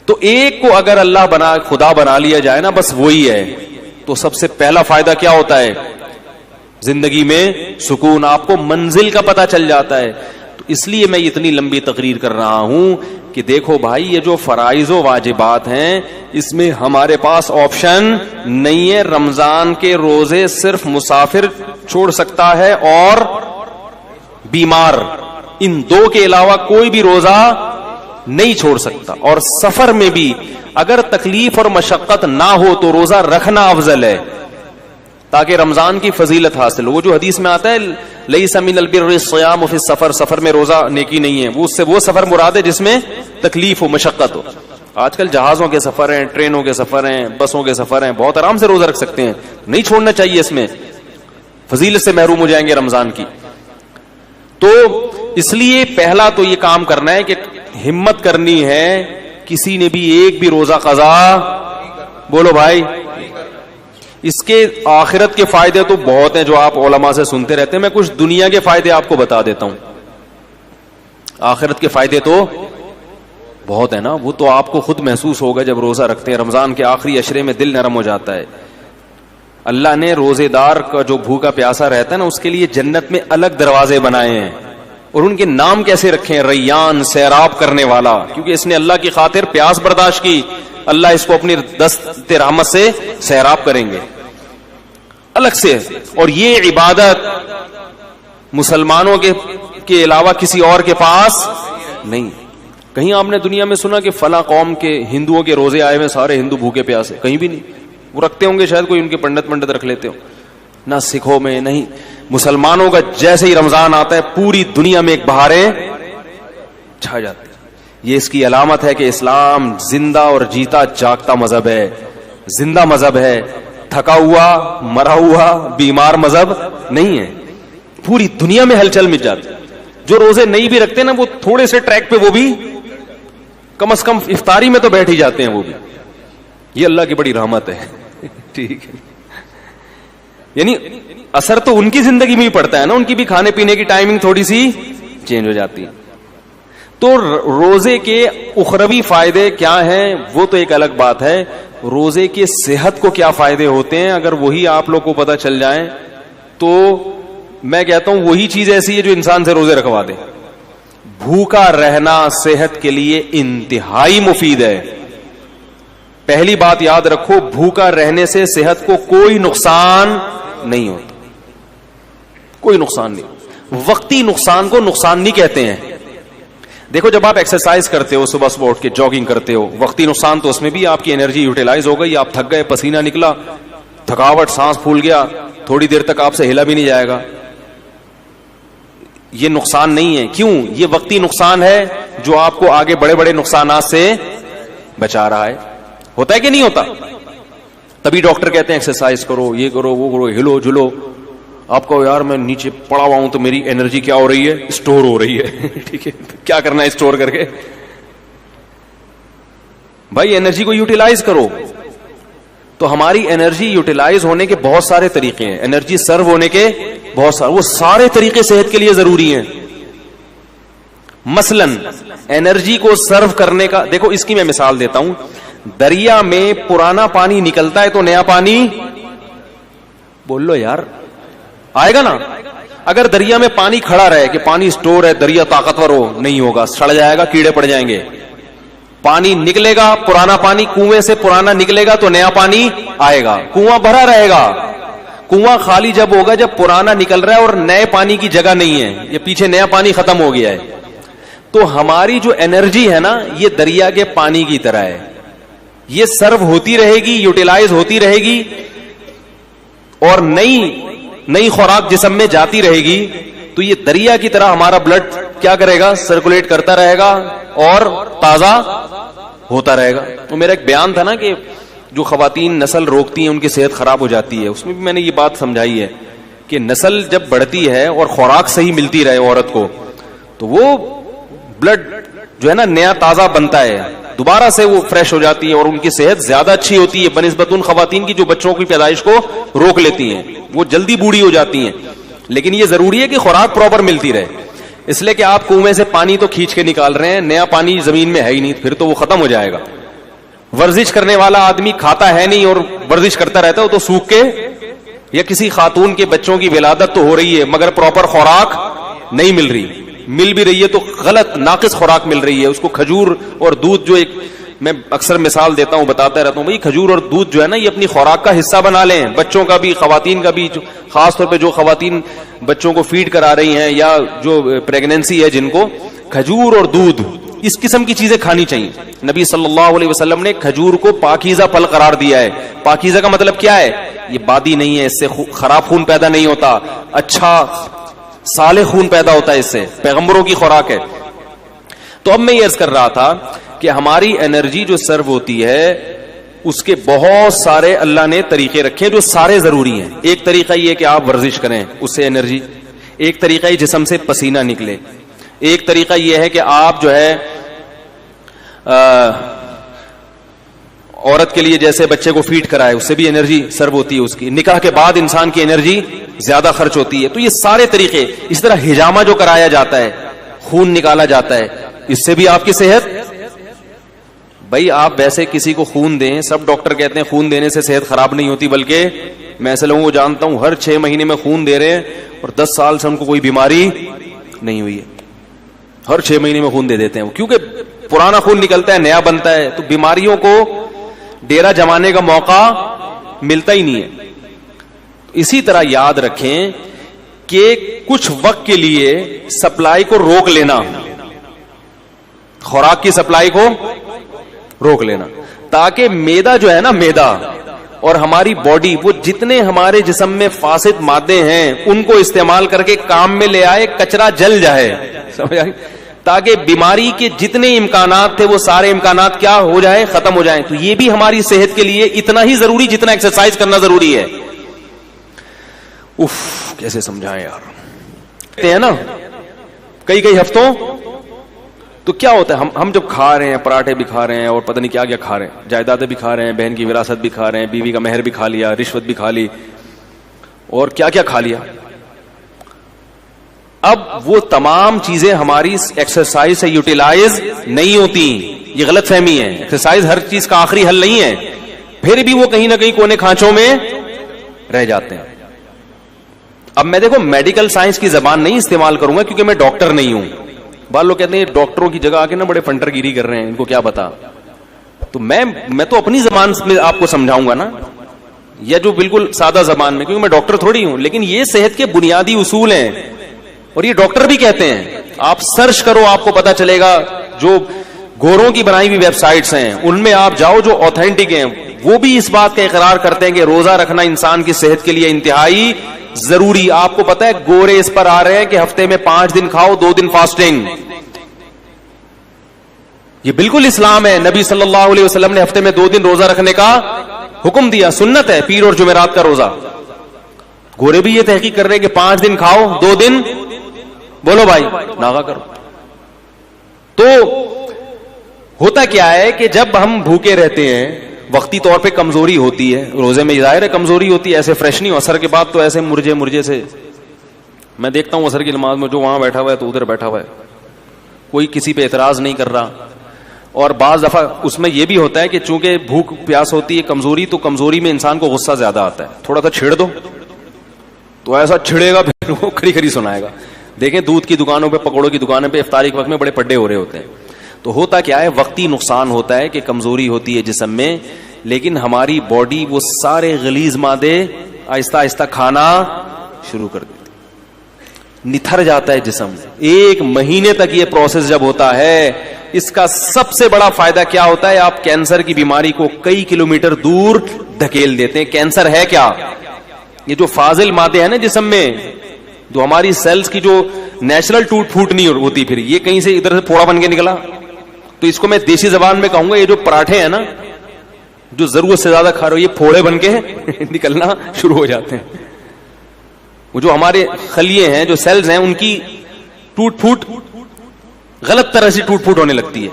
تو ایک کو اگر اللہ خدا بنا لیا جائے نا, بس وہی ہے, تو سب سے پہلا فائدہ کیا ہوتا ہے زندگی میں؟ سکون. آپ کو منزل کا پتہ چل جاتا ہے. تو اس لیے میں اتنی لمبی تقریر کر رہا ہوں کہ دیکھو بھائی, یہ جو فرائض و واجبات ہیں اس میں ہمارے پاس آپشن نہیں ہے. رمضان کے روزے صرف مسافر چھوڑ سکتا ہے اور بیمار, ان 2 کے علاوہ کوئی بھی روزہ نہیں چھوڑ سکتا. اور سفر میں بھی اگر تکلیف اور مشقت نہ ہو تو روزہ رکھنا افضل ہے, تاکہ رمضان کی فضیلت حاصل ہو. وہ جو حدیث میں آتا ہے لیس من البر الصیام فی السفر, سفر میں روزہ نیکی نہیں ہے, وہ اس سے وہ سفر مراد ہے جس میں تکلیف ہو, مشقت ہو. آج کل جہازوں کے سفر ہیں, ٹرینوں کے سفر ہیں, بسوں کے سفر ہیں, بہت آرام سے روزہ رکھ سکتے ہیں, نہیں چھوڑنا چاہیے, اس میں فضیلت سے محروم ہو جائیں گے رمضان کی. تو اس لیے پہلا تو یہ کام کرنا ہے کہ ہمت کرنی ہے, کسی نے بھی ایک بھی روزہ قضا, بولو بھائی. اس کے آخرت کے فائدے تو بہت ہیں جو آپ علماء سے سنتے رہتے ہیں, میں کچھ دنیا کے فائدے آپ کو بتا دیتا ہوں. آخرت کے فائدے تو بہت ہیں نا, وہ تو آپ کو خود محسوس ہوگا جب روزہ رکھتے ہیں. رمضان کے آخری عشرے میں دل نرم ہو جاتا ہے. اللہ نے روزے دار کا جو بھوکا پیاسا رہتا ہے نا, اس کے لیے جنت میں الگ دروازے بنائے ہیں, اور ان کے نام کیسے رکھے ہیں؟ ریان, سیراب کرنے والا, کیونکہ اس نے اللہ کی خاطر پیاس برداشت کی. اللہ اس کو اپنی دست رحمت سے سیراب کریں گے الگ سے. اور یہ عبادت مسلمانوں کے علاوہ کسی اور کے پاس نہیں. کہیں آپ نے دنیا میں سنا کہ فلاں قوم کے ہندوؤں کے روزے آئے ہوئے سارے ہندو بھوکے پیاسے؟ کہیں بھی نہیں. وہ رکھتے ہوں گے شاید, کوئی ان کے پنڈت رکھ لیتے ہو, نہ سکھوں میں نہیں. مسلمانوں کا جیسے ہی رمضان آتا ہے پوری دنیا میں ایک بہاریں چھا جاتی. یہ اس کی علامت ہے کہ اسلام زندہ اور جیتا جاگتا مذہب ہے, زندہ مذہب ہے, تھکا ہوا مرا ہوا بیمار مذہب نہیں ہے. پوری دنیا میں ہلچل مچ جاتی. جو روزے نہیں بھی رکھتے نا, وہ تھوڑے سے ٹریک پہ وہ بھی کم از کم افطاری میں تو بیٹھ ہی جاتے ہیں وہ بھی. یہ اللہ کی بڑی رحمت ہے. ٹھیک ہے, یعنی اثر تو ان کی زندگی میں ہی پڑتا ہے نا, ان کی بھی کھانے پینے کی ٹائمنگ تھوڑی سی چینج ہو جاتی ہے. تو روزے کے اخروی فائدے کیا ہیں وہ تو ایک الگ بات ہے. روزے کے صحت کو کیا فائدے ہوتے ہیں اگر وہی آپ لوگ کو پتہ چل جائیں تو میں کہتا ہوں وہی چیز ایسی ہے جو انسان سے روزے رکھوا دے. بھوکا رہنا صحت کے لیے انتہائی مفید ہے. پہلی بات یاد رکھو, بھوکا رہنے سے صحت کو کوئی نقصان نہیں ہوتا, کوئی نقصان نہیں. وقتی نقصان کو نقصان نہیں کہتے ہیں. دیکھو جب آپ ایکسرسائز کرتے ہو, صبح صبح اٹھ کے جاگنگ کرتے ہو, وقتی نقصان تو اس میں بھی آپ کی انرجی یوٹیلائز ہو گئی, آپ تھک گئے, پسینہ نکلا, تھکاوٹ, سانس پھول گیا, تھوڑی دیر تک آپ سے ہلا بھی نہیں جائے گا. یہ نقصان نہیں ہے. کیوں؟ یہ وقتی نقصان ہے جو آپ کو آگے بڑے بڑے نقصانات سے بچا رہا ہے. ہوتا ہے کہ نہیں ہوتا؟ تبھی ڈاکٹر کہتے ہیں ایکسرسائز کرو, یہ کرو, وہ کرو, ہلو جلو. آپ کو یار میں نیچے پڑا ہوا ہوں تو میری انرجی کیا ہو رہی ہے؟ اسٹور ہو رہی ہے. ٹھیک ہے, کیا کرنا ہے اسٹور کر کے؟ بھائی انرجی کو یوٹیلائز کرو. تو ہماری انرجی یوٹیلائز ہونے کے بہت سارے طریقے ہیں, انرجی سرو ہونے کے بہت سارے, وہ سارے طریقے صحت کے لیے ضروری ہیں. مثلا انرجی کو سرو کرنے کا, دیکھو اس کی میں مثال دیتا ہوں. دریا میں پرانا پانی نکلتا ہے تو نیا پانی, بول لو یار, آئے گا نا. اگر دریا میں پانی کھڑا رہے کہ پانی اسٹور ہے, دریا طاقتور ہو, نہیں ہوگا, سڑ جائے گا, کیڑے پڑ جائیں گے. پانی نکلے گا, پرانا پانی کنویں سے پرانا نکلے گا تو نیا پانی آئے گا, کنواں بھرا رہے گا. کنواں خالی جب ہوگا جب پرانا نکل رہا ہے اور نئے پانی کی جگہ نہیں ہے, یہ پیچھے نیا پانی ختم ہو گیا ہے. تو ہماری جو انرجی ہے نا, یہ دریا کے پانی کی طرح ہے, یہ سرو ہوتی رہے گی, یوٹیلائز ہوتی رہے گی, اور نئی خوراک جسم میں جاتی رہے گی. تو یہ دریا کی طرح ہمارا بلڈ کیا کرے گا؟ سرکولیٹ کرتا رہے گا اور تازہ ہوتا رہے گا. تو میرا ایک بیان تھا نا کہ جو خواتین نسل روکتی ہیں ان کی صحت خراب ہو جاتی ہے, اس میں بھی میں نے یہ بات سمجھائی ہے کہ نسل جب بڑھتی ہے اور خوراک صحیح ملتی رہے عورت کو, تو وہ بلڈ جو ہے نا نیا تازہ بنتا ہے, دوبارہ سے وہ فریش ہو جاتی ہے اور ان کی صحت زیادہ اچھی ہوتی ہے بنسبت ان خواتین کی جو بچوں کی پیدائش کو روک لیتی ہیں, وہ جلدی بوڑھی ہو جاتی ہیں. لیکن یہ ضروری ہے کہ خوراک پراپر ملتی رہے, اس لیے کہ آپ کنویں سے پانی تو کھینچ کے نکال رہے ہیں, نیا پانی زمین میں ہے ہی نہیں, پھر تو وہ ختم ہو جائے گا. ورزش کرنے والا آدمی کھاتا ہے نہیں اور ورزش کرتا رہتا ہے, وہ تو سوکھ کے, یا کسی خاتون کے بچوں کی ولادت تو ہو رہی ہے مگر پراپر خوراک نہیں مل رہی, مل بھی رہی ہے تو غلط ناقص خوراک مل رہی ہے. اس کو کھجور اور دودھ, جو ایک میں اکثر مثال دیتا ہوں, بتاتا رہتا ہوں, بھائی کھجور اور دودھ جو ہے نا یہ اپنی خوراک کا حصہ بنا لیں, بچوں کا بھی, خواتین کا بھی, خاص طور پہ جو خواتین بچوں کو فیڈ کرا رہی ہیں یا جو پریگنینسی ہے جن کو, کھجور اور دودھ اس قسم کی چیزیں کھانی چاہیے. نبی صلی اللہ علیہ وسلم نے کھجور کو پاکیزہ پھل قرار دیا ہے. پاکیزہ کا مطلب کیا ہے؟ یہ بادی نہیں ہے, اس سے خراب خون پیدا نہیں ہوتا, اچھا صالح خون پیدا ہوتا ہے اس سے, پیغمبروں کی خوراک ہے. تو اب میں یہ عرض کر رہا تھا کہ ہماری انرجی جو سرو ہوتی ہے اس کے بہت سارے اللہ نے طریقے رکھے جو سارے ضروری ہیں. ایک طریقہ یہ کہ آپ ورزش کریں, اس سے انرجی. ایک طریقہ یہ جسم سے پسینہ نکلے. ایک طریقہ یہ ہے کہ آپ جو ہے عورت کے لیے جیسے بچے کو فیڈ کرائے, اس سے بھی انرجی سرو ہوتی ہے اس کی. نکاح کے بعد انسان کی انرجی زیادہ خرچ ہوتی ہے. تو یہ سارے طریقے. اس طرح ہجامہ جو کرایا جاتا ہے, خون نکالا جاتا ہے, اس سے بھی آپ کی صحت. بھائی آپ ویسے کسی کو خون دیں, سب ڈاکٹر کہتے ہیں خون دینے سے صحت خراب نہیں ہوتی, بلکہ میں ایسے لوگوں کو جانتا ہوں ہر 6 مہینے میں خون دے رہے ہیں اور 10 سال سے ان کو کوئی بیماری نہیں ہوئی ہے, ہر 6 مہینے میں خون دے دیتے ہیں وہ, کیونکہ پرانا خون نکلتا ہے, نیا بنتا ہے, تو بیماریوں کو ڈیرا جمانے کا موقع ملتا ہی نہیں ہے. اسی طرح یاد رکھیں کہ کچھ وقت کے لیے سپلائی کو روک لینا, خوراک کی سپلائی کو روک لینا, تاکہ میدا جو ہے نا, میدا اور ہماری باڈی, وہ جتنے ہمارے جسم میں فاسد مادے ہیں ان کو استعمال کر کے کام میں لے آئے, کچرا جل جائے, سمجھ آئی, تاکہ بیماری کے جتنے امکانات تھے وہ سارے امکانات کیا ہو جائے, ختم ہو جائیں. تو یہ بھی ہماری صحت کے لیے اتنا ہی ضروری جتنا ایکسرسائز کرنا ضروری ہے. کیسے سمجھائیں یار, ہے نا کئی ہفتوں. تو کیا ہوتا ہے, ہم جب کھا رہے ہیں, پراٹھے بھی کھا رہے ہیں اور پتہ نہیں کیا کیا کھا رہے ہیں, جائیدادیں بھی کھا رہے ہیں, بہن کی وراثت بھی کھا رہے ہیں, بیوی کا مہر بھی کھا لیا, رشوت بھی کھا لی, اور کیا کیا کھا لیا. اب وہ تمام چیزیں ہماری ایکسرسائز سے یوٹیلائز نہیں ہوتی. یہ غلط فہمی ہے, ایکسرسائز ہر چیز کا آخری حل نہیں ہے, پھر بھی وہ کہیں نہ کہیں کونے کھانچوں میں رہ جاتے ہیں. اب میں دیکھو میڈیکل سائنس کی زبان نہیں استعمال کروں گا کیونکہ میں ڈاکٹر نہیں ہوں, بعض لوگ کہتے ہیں ڈاکٹروں کی جگہ آ کے نا بڑے فنٹر گیری کر رہے ہیں, ان کو کیا بتا. تو میں تو اپنی زبان میں آپ کو سمجھاؤں گا نا, یا جو بالکل سادہ زبان میں, کیونکہ میں ڈاکٹر تھوڑی ہوں, لیکن یہ صحت کے بنیادی اصول ہیں اور یہ ڈاکٹر بھی کہتے ہیں. آپ سرچ کرو, آپ کو پتا چلے گا. جو گوروں کی بنائی ہوئی ویب سائٹس ہیں ان میں آپ جاؤ جو آتھینٹک ہیں, وہ بھی اس بات کا اقرار کرتے ہیں کہ روزہ رکھنا انسان کی صحت کے لیے انتہائی ضروری. آپ کو پتا ہے گورے اس پر آ رہے ہیں کہ ہفتے میں 5 دن کھاؤ 2 دن فاسٹنگ. یہ بالکل اسلام ہے. نبی صلی اللہ علیہ وسلم نے ہفتے میں 2 دن روزہ رکھنے کا حکم دیا, سنت ہے پیر اور جمعرات کا روزہ. گورے بھی یہ تحقیق کر رہے ہیں کہ 5 دن کھاؤ 2 دن بولو بھائی ناغا کرو. تو ہوتا کیا ہے کہ جب ہم بھوکے رہتے ہیں, وقتی طور پہ کمزوری ہوتی ہے, روزے میں ظاہر ہے کمزوری ہوتی ہے, ایسے فریش نہیں ہو. اثر کے بعد تو ایسے مرجے سے میں دیکھتا ہوں اثر کی نماز میں جو وہاں بیٹھا ہوا ہے تو ادھر بیٹھا ہوا ہے, کوئی کسی پہ اعتراض نہیں کر رہا. اور بعض دفعہ اس میں یہ بھی ہوتا ہے کہ چونکہ بھوک پیاس ہوتی ہے, کمزوری, تو کمزوری میں انسان کو غصہ زیادہ آتا ہے. تھوڑا سا چھیڑ دو تو ایسا چھڑے گا پھر وہ کھڑی کھڑی سنائے گا. دیکھیں دودھ کی دکانوں پہ, پکوڑوں کی دکانوں پہ افطاری کے وقت میں بڑے پڈے ہو رہے ہوتے ہیں. تو ہوتا کیا ہے, وقتی نقصان ہوتا ہے کہ کمزوری ہوتی ہے جسم میں, لیکن ہماری باڈی وہ سارے غلیظ مادے آہستہ آہستہ کھانا شروع کر دیتی, نتھر جاتا ہے جسم. 1 مہینے تک یہ پروسیس جب ہوتا ہے, اس کا سب سے بڑا فائدہ کیا ہوتا ہے, آپ کینسر کی بیماری کو کئی کلومیٹر دور دھکیل دیتے ہیں. کینسر ہے کیا, یہ جو فاضل مادے ہیں نا جسم میں, جو ہماری سیلز کی جو نیچرل ٹوٹ پھوٹ نہیں ہوتی, پھر یہ کہیں سے ادھر سے پھوڑا بن کے نکلا. تو اس کو میں دیسی زبان میں کہوں گا, یہ جو پراٹھے ہیں نا جو ضرورت سے زیادہ کھا رہے ہو, یہ پھوڑے بن کے نکلنا شروع ہو جاتے ہیں. وہ جو ہمارے خلیے ہیں, جو سیلز ہیں, ان کی ٹوٹ پھوٹ غلط طرح سے ٹوٹ پھوٹ ہونے لگتی ہے.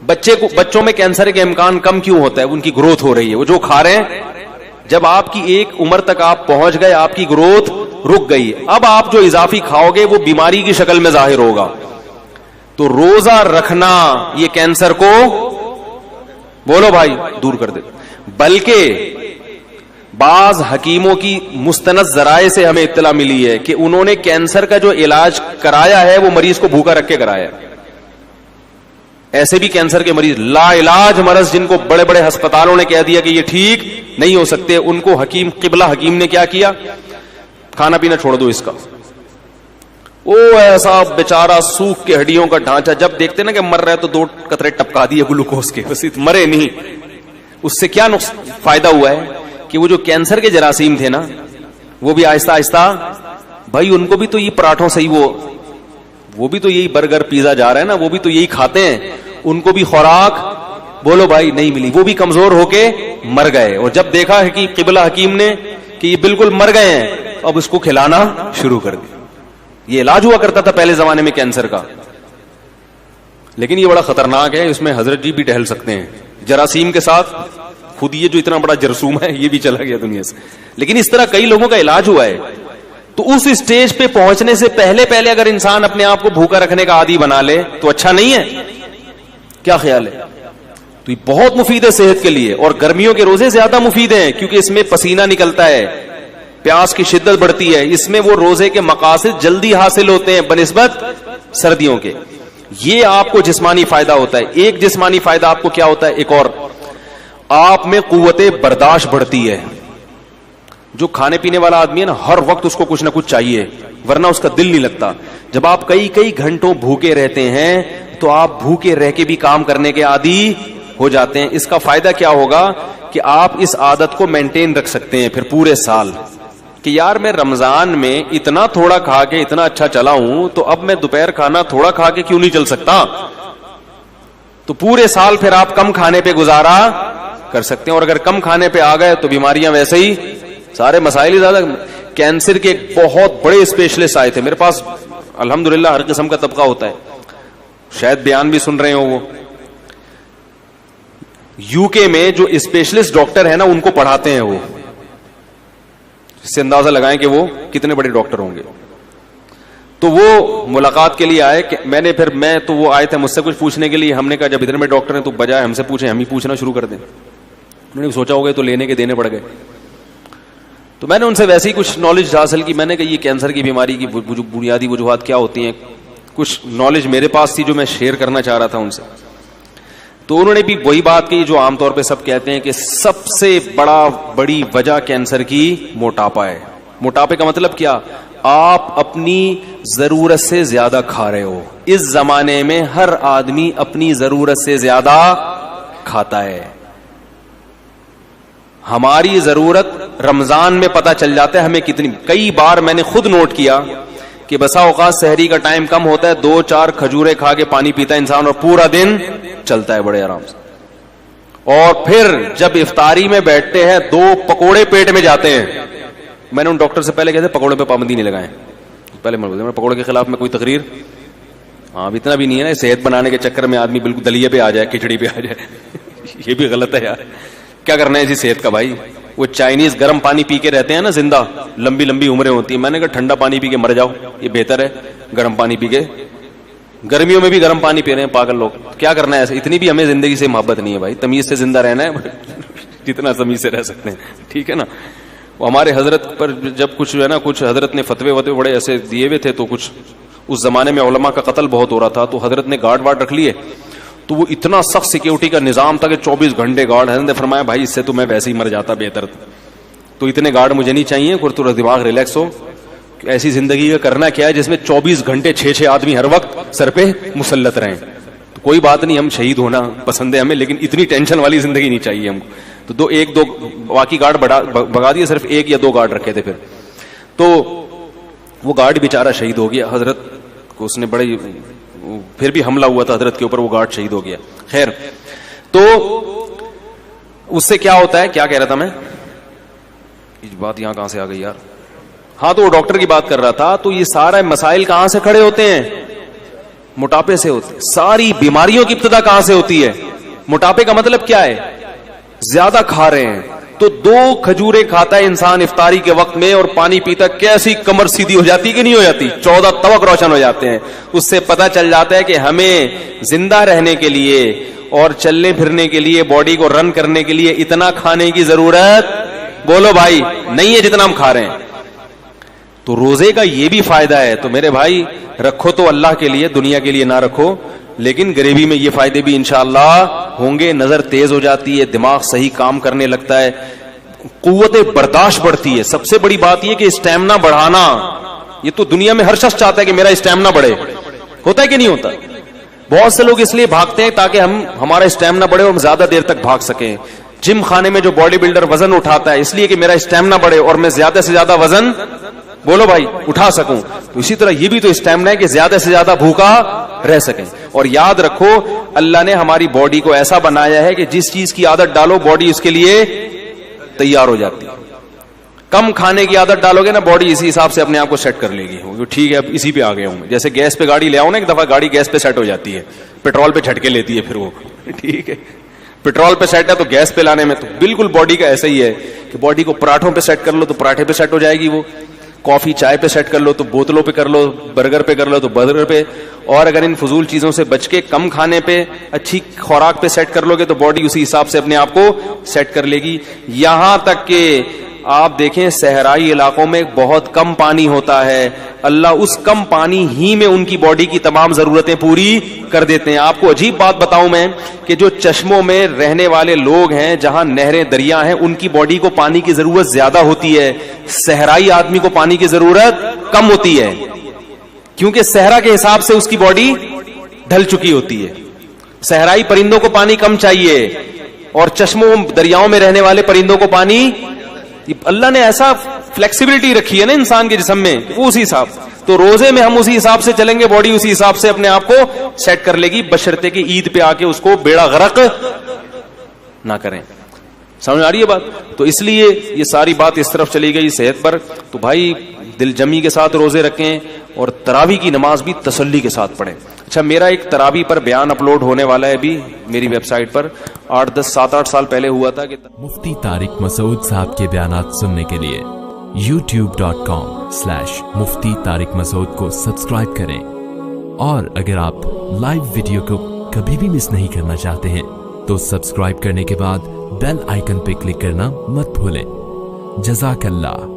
بچوں میں کینسر کے امکان کم کیوں ہوتا ہے, ان کی گروتھ ہو رہی ہے. وہ جو کھا رہے ہیں, جب آپ کی ایک عمر تک آپ پہنچ گئے, آپ کی گروتھ رک گئی, اب آپ جو اضافی کھاؤ گے وہ بیماری کی شکل میں ظاہر ہوگا. تو روزہ رکھنا یہ کینسر کو بولو بھائی دور کر دے. بلکہ بعض حکیموں کی مستند ذرائع سے ہمیں اطلاع ملی ہے کہ انہوں نے کینسر کا جو علاج کرایا ہے وہ مریض کو بھوکا رکھ کے کرایا. ایسے بھی کینسر کے مریض لا علاج مرض, جن کو بڑے بڑے ہسپتالوں نے کہہ دیا کہ یہ ٹھیک نہیں ہو سکتے, ان کو حکیم قبلہ حکیم نے کیا کیا, کھانا پینا چھوڑ دو اس کا. او ایسا بیچارہ سوکھ کے ہڈیوں کا ڈھانچہ, جب دیکھتے نا کہ مر رہا ہے تو 2 قطرے ٹپکا دیے گلوکوز کے, بس مرے نہیں. اس سے کیا فائدہ ہوا ہے کہ وہ جو کینسر کے جراثیم تھے نا, وہ بھی آہستہ آہستہ, بھائی ان کو بھی تو یہ پراٹھوں سے ہی وہ بھی تو یہی برگر پیزا جا رہا ہے نا, وہ بھی تو یہی کھاتے ہیں, ان کو بھی خوراک بولو بھائی نہیں ملی, وہ بھی کمزور ہو کے مر گئے. اور جب دیکھا ہے کہ قبلہ حکیم نے کہ یہ بالکل مر گئے ہیں, اب اس کو کھلانا شروع کر دیا. یہ علاج ہوا کرتا تھا پہلے زمانے میں کینسر کا, لیکن یہ بڑا خطرناک ہے, اس میں حضرت جی بھی ٹہل سکتے ہیں جراثیم کے ساتھ. خود یہ جو اتنا بڑا جرثوم ہے یہ بھی چلا گیا دنیا سے, لیکن اس طرح کئی لوگوں کا علاج ہوا ہے. تو اس اسٹیج پہ پہنچنے سے پہلے اگر انسان اپنے آپ کو بھوکا رکھنے کا عادی بنا لے تو اچھا نہیں ہے, کیا خیال ہے؟ تو یہ بہت مفید ہے صحت کے لیے, اور گرمیوں کے روزے زیادہ مفید ہیں کیونکہ اس میں پسینہ نکلتا ہے, پیاس کی شدت بڑھتی ہے, اس میں وہ روزے کے مقاصد جلدی حاصل ہوتے ہیں بنسبت سردیوں کے. یہ آپ کو جسمانی فائدہ ہوتا ہے. ایک جسمانی فائدہ آپ کو کیا ہوتا ہے, ایک اور, آپ میں قوت برداشت بڑھتی ہے. جو کھانے پینے والا آدمی ہے نا, ہر وقت اس کو کچھ نہ کچھ چاہیے, ورنہ اس کا دل نہیں لگتا. جب آپ کئی گھنٹوں بھوکے رہتے ہیں تو آپ بھوکے رہ کے بھی کام کرنے کے عادی ہو جاتے ہیں. اس کا فائدہ کیا ہوگا کہ آپ اس عادت کو مینٹین رکھ سکتے ہیں پھر پورے سال, کہ یار میں رمضان میں اتنا تھوڑا کھا کے اتنا اچھا چلا ہوں, تو اب میں دوپہر کھانا تھوڑا کھا کے کیوں نہیں چل سکتا. تو پورے سال پھر آپ کم کھانے پہ گزارا کر سکتے ہیں. اور اگر کم کھانے پہ آ گئے تو بیماریاں ویسے ہی, سارے مسائل ہی زیادہ. کینسر کے بہت بڑے اسپیشلسٹ آئے تھے میرے پاس, الحمدللہ ہر قسم کا طبقہ ہوتا ہے, شاید بیان بھی سن رہے ہو. وہ یو کے میں جو اسپیشلسٹ ڈاکٹر ہیں نا, ان کو پڑھاتے ہیں وہ, اس سے اندازہ لگائیں کہ وہ کتنے بڑے ڈاکٹر ہوں گے. تو وہ ملاقات کے لیے آئے, کہ میں تو وہ آئے تھے مجھ سے کچھ پوچھنے کے لیے. ہم نے کہا جب اتنے میں ڈاکٹر ہیں تو بجائے ہم سے پوچھیں ہم ہی پوچھنا شروع کر دیں. انہوں نے سوچا ہوگا تو لینے کے دینے پڑ گئے. تو میں نے ان سے ویسے ہی کچھ نالج حاصل کی. میں نے کہا یہ کینسر کی بیماری کی بنیادی وجوہات کیا ہوتی ہیں, کچھ نالج میرے پاس تھی جو میں شیئر کرنا چاہ رہا تھا ان سے. تو انہوں نے بھی وہی بات کی جو عام طور پہ سب کہتے ہیں کہ سب سے بڑی وجہ کینسر کی موٹاپا ہے. موٹاپے کا مطلب کیا؟ آپ اپنی ضرورت سے زیادہ کھا رہے ہو. اس زمانے میں ہر آدمی اپنی ضرورت سے زیادہ کھاتا ہے. ہماری ضرورت رمضان میں پتہ چل جاتا ہے ہمیں کتنی. کئی بار میں نے خود نوٹ کیا کہ بسا اوقات سحری کا ٹائم کم ہوتا ہے, 2-4 کھجورے کھا کے پانی پیتا ہے انسان اور پورا دن چلتا ہے بڑے آرام سے. اور پھر جب افطاری میں بیٹھتے ہیں 2 پکوڑے پیٹ میں جاتے ہیں. میں نے ان ڈاکٹر سے پہلے کہتے پکوڑے پہ پابندی نہیں لگائیں. پہلے میں پکوڑے کے خلاف میں کوئی تقریر ہاں اتنا بھی نہیں ہے نا, صحت بنانے کے چکر میں آدمی بالکل دلیے پہ آ جائے, کھچڑی پہ آ جائے. یہ بھی غلط ہے یار. کیا کرنا ہے اسی صحت کا بھائی. وہ چائنیز گرم پانی پی کے رہتے ہیں نا زندہ, لمبی لمبی عمریں ہوتی ہیں. میں نے کہا ٹھنڈا پانی پی کے مر جاؤ, یہ بہتر ہے گرم پانی پی کے. گرمیوں میں بھی گرم پانی پی رہے ہیں پاگل لوگ. کیا کرنا ہے ایسے؟ اتنی بھی ہمیں زندگی سے محبت نہیں ہے بھائی. تمیز سے زندہ رہنا ہے جتنا تمیز سے رہ سکتے ہیں, ٹھیک ہے نا. وہ ہمارے حضرت پر جب کچھ ہے نا, کچھ حضرت نے فتوے بڑے ایسے دیے ہوئے تھے, تو کچھ اس زمانے میں علماء کا قتل بہت ہو رہا تھا, تو حضرت نے گارڈ وارڈ رکھ لیے. تو وہ اتنا سخت سیکیورٹی کا نظام تھا کہ 24 گھنٹے گارڈ. حضرت نے فرمایا بھائی اس سے تو میں ویسے ہی مر جاتا بہتر, تو اتنے گارڈ مجھے نہیں چاہیے. تھوڑا دماغ ریلیکس ہو. ایسی زندگی کا کرنا کیا ہے جس میں 24 گھنٹے 6 آدمی ہر وقت سر پہ مسلط رہیں. تو کوئی بات نہیں, ہم شہید ہونا پسند ہے ہمیں, لیکن اتنی ٹینشن والی زندگی نہیں چاہیے ہم کو. تو 1-2 باقی گارڈ بگا دیے, صرف 1 یا 2 گارڈ رکھے تھے. پھر تو وہ گارڈ بیچارہ شہید ہو گیا. حضرت کو اس نے بڑے, پھر بھی حملہ ہوا تھا حضرت کے اوپر, وہ گارڈ شہید ہو گیا. خیر, تو اس سے کیا ہوتا ہے, کیا کہہ رہا تھا میں, بات یہاں کہاں سے آ گئی یار. ہاں, تو وہ ڈاکٹر کی بات کر رہا تھا. تو یہ سارے مسائل کہاں سے کھڑے ہوتے ہیں؟ موٹاپے سے ہوتے ہیں. ساری بیماریوں کی ابتدا کہاں سے ہوتی ہے؟ موٹاپے کا مطلب کیا ہے؟ زیادہ کھا رہے ہیں. تو 2 کھجورے کھاتا ہے انسان افطاری کے وقت میں اور پانی پیتا, کیسی کمر سیدھی ہو جاتی کہ نہیں ہو جاتی, 14 طبق روشن ہو جاتے ہیں. اس سے پتہ چل جاتا ہے کہ ہمیں زندہ رہنے کے لیے اور چلنے پھرنے کے لیے, باڈی کو رن کرنے کے لیے اتنا کھانے کی ضرورت, بولو بھائی, نہیں ہے جتنا ہم کھا رہے ہیں. تو روزے کا یہ بھی فائدہ ہے. تو میرے بھائی رکھو تو اللہ کے لیے, دنیا کے لیے نہ رکھو, لیکن غریبی میں یہ فائدے بھی انشاءاللہ ہوں گے. نظر تیز ہو جاتی ہے, دماغ صحیح کام کرنے لگتا ہے, قوت برداشت بڑھتی ہے. سب سے بڑی بات یہ کہ اسٹیمنا بڑھانا, یہ تو دنیا میں ہر شخص چاہتا ہے کہ میرا اسٹیمنا بڑھے. ہوتا ہے کہ نہیں ہوتا؟ بہت سے لوگ اس لیے بھاگتے ہیں تاکہ ہمارا اسٹیمنا بڑھے اور ہم زیادہ دیر تک بھاگ سکیں. جم خانے میں جو باڈی بلڈر وزن اٹھاتا ہے اس لیے کہ میرا اسٹیمنا بڑھے اور میں زیادہ سے زیادہ وزن, بولو بھائی, اٹھا سکوں. تو اسی طرح یہ بھی تو اسٹیمنا ہے کہ زیادہ سے زیادہ بھوکا رہ سکیں. اور یاد رکھو اللہ نے ہماری باڈی کو ایسا بنایا ہے کہ جس چیز کی عادت ڈالو باڈی اس کے لیے تیار ہو جاتی ہے. کم کھانے کی عادت ڈالو گے نا, باڈی اسی حساب سے اپنے آپ کو سیٹ کر لے گی. ٹھیک ہے اب اسی پہ آ گیا ہوں. جیسے گیس پہ گاڑی لے آؤ نا, ایک دفعہ گاڑی گیس پہ سیٹ ہو جاتی ہے, پیٹرول پہ جھٹکے لیتی ہے پھر وہ, ٹھیک ہے. پیٹرول پہ سیٹ ہے تو گیس پہ لانے میں تو بالکل باڈی کا ایسا ہی ہے کہ باڈی کو پراٹھوں پہ سیٹ کر لو تو پراٹھے پہ سیٹ ہو جائے گی, وہ کافی چائے پہ سیٹ کر لو تو بوتلوں پہ کر لو, برگر پہ کر لو تو برگر پہ. اور اگر ان فضول چیزوں سے بچ کے کم کھانے پہ, اچھی خوراک پہ سیٹ کر لو گے تو باڈی اسی حساب سے اپنے آپ کو سیٹ کر لے گی. یہاں تک کہ آپ دیکھیں صحرائی علاقوں میں بہت کم پانی ہوتا ہے, اللہ اس کم پانی ہی میں ان کی باڈی کی تمام ضرورتیں پوری کر دیتے ہیں. آپ کو عجیب بات بتاؤں میں کہ جو چشموں میں رہنے والے لوگ ہیں, جہاں نہریں دریا ہیں, ان کی باڈی کو پانی کی ضرورت زیادہ ہوتی ہے, صحرائی آدمی کو پانی کی ضرورت کم ہوتی ہے, کیونکہ صحرا کے حساب سے اس کی باڈی ڈھل چکی ہوتی ہے. صحرائی پرندوں کو پانی کم چاہیے اور چشموں دریاؤں میں رہنے والے پرندوں کو پانی, اللہ نے ایسا فلیکسیبلٹی رکھی ہے نا انسان کے جسم میں, وہ اسی حساب. تو روزے میں ہم اسی حساب سے چلیں گے, باڈی اسی حساب سے اپنے آپ کو سیٹ کر لے گی, بشرطے کہ عید پہ آ کے اس کو بیڑا غرق نہ کریں. سمجھ آ رہی ہے بات؟ تو اس لیے یہ ساری بات اس طرف چلی گئی صحت پر. تو بھائی دل جمی کے ساتھ روزے رکھیں اور تراویح کی نماز بھی تسلی کے ساتھ پڑھیں. اچھا, میرا ایک تراویح پر بیان اپلوڈ ہونے والا ہے ابھی میری ویب سائٹ پر, 7-8 سال پہلے ہوا تھا کہ مفتی طارق مسعود صاحب کے بیانات سننے کے لیے youtube.com/مفتی طارق مسعود کو سبسکرائب کریں. اور اگر آپ لائیو ویڈیو کو کبھی بھی مس نہیں کرنا چاہتے ہیں تو سبسکرائب کرنے کے بعد بیل آئیکن پہ کلک کرنا مت بھولیں. جزاک اللہ.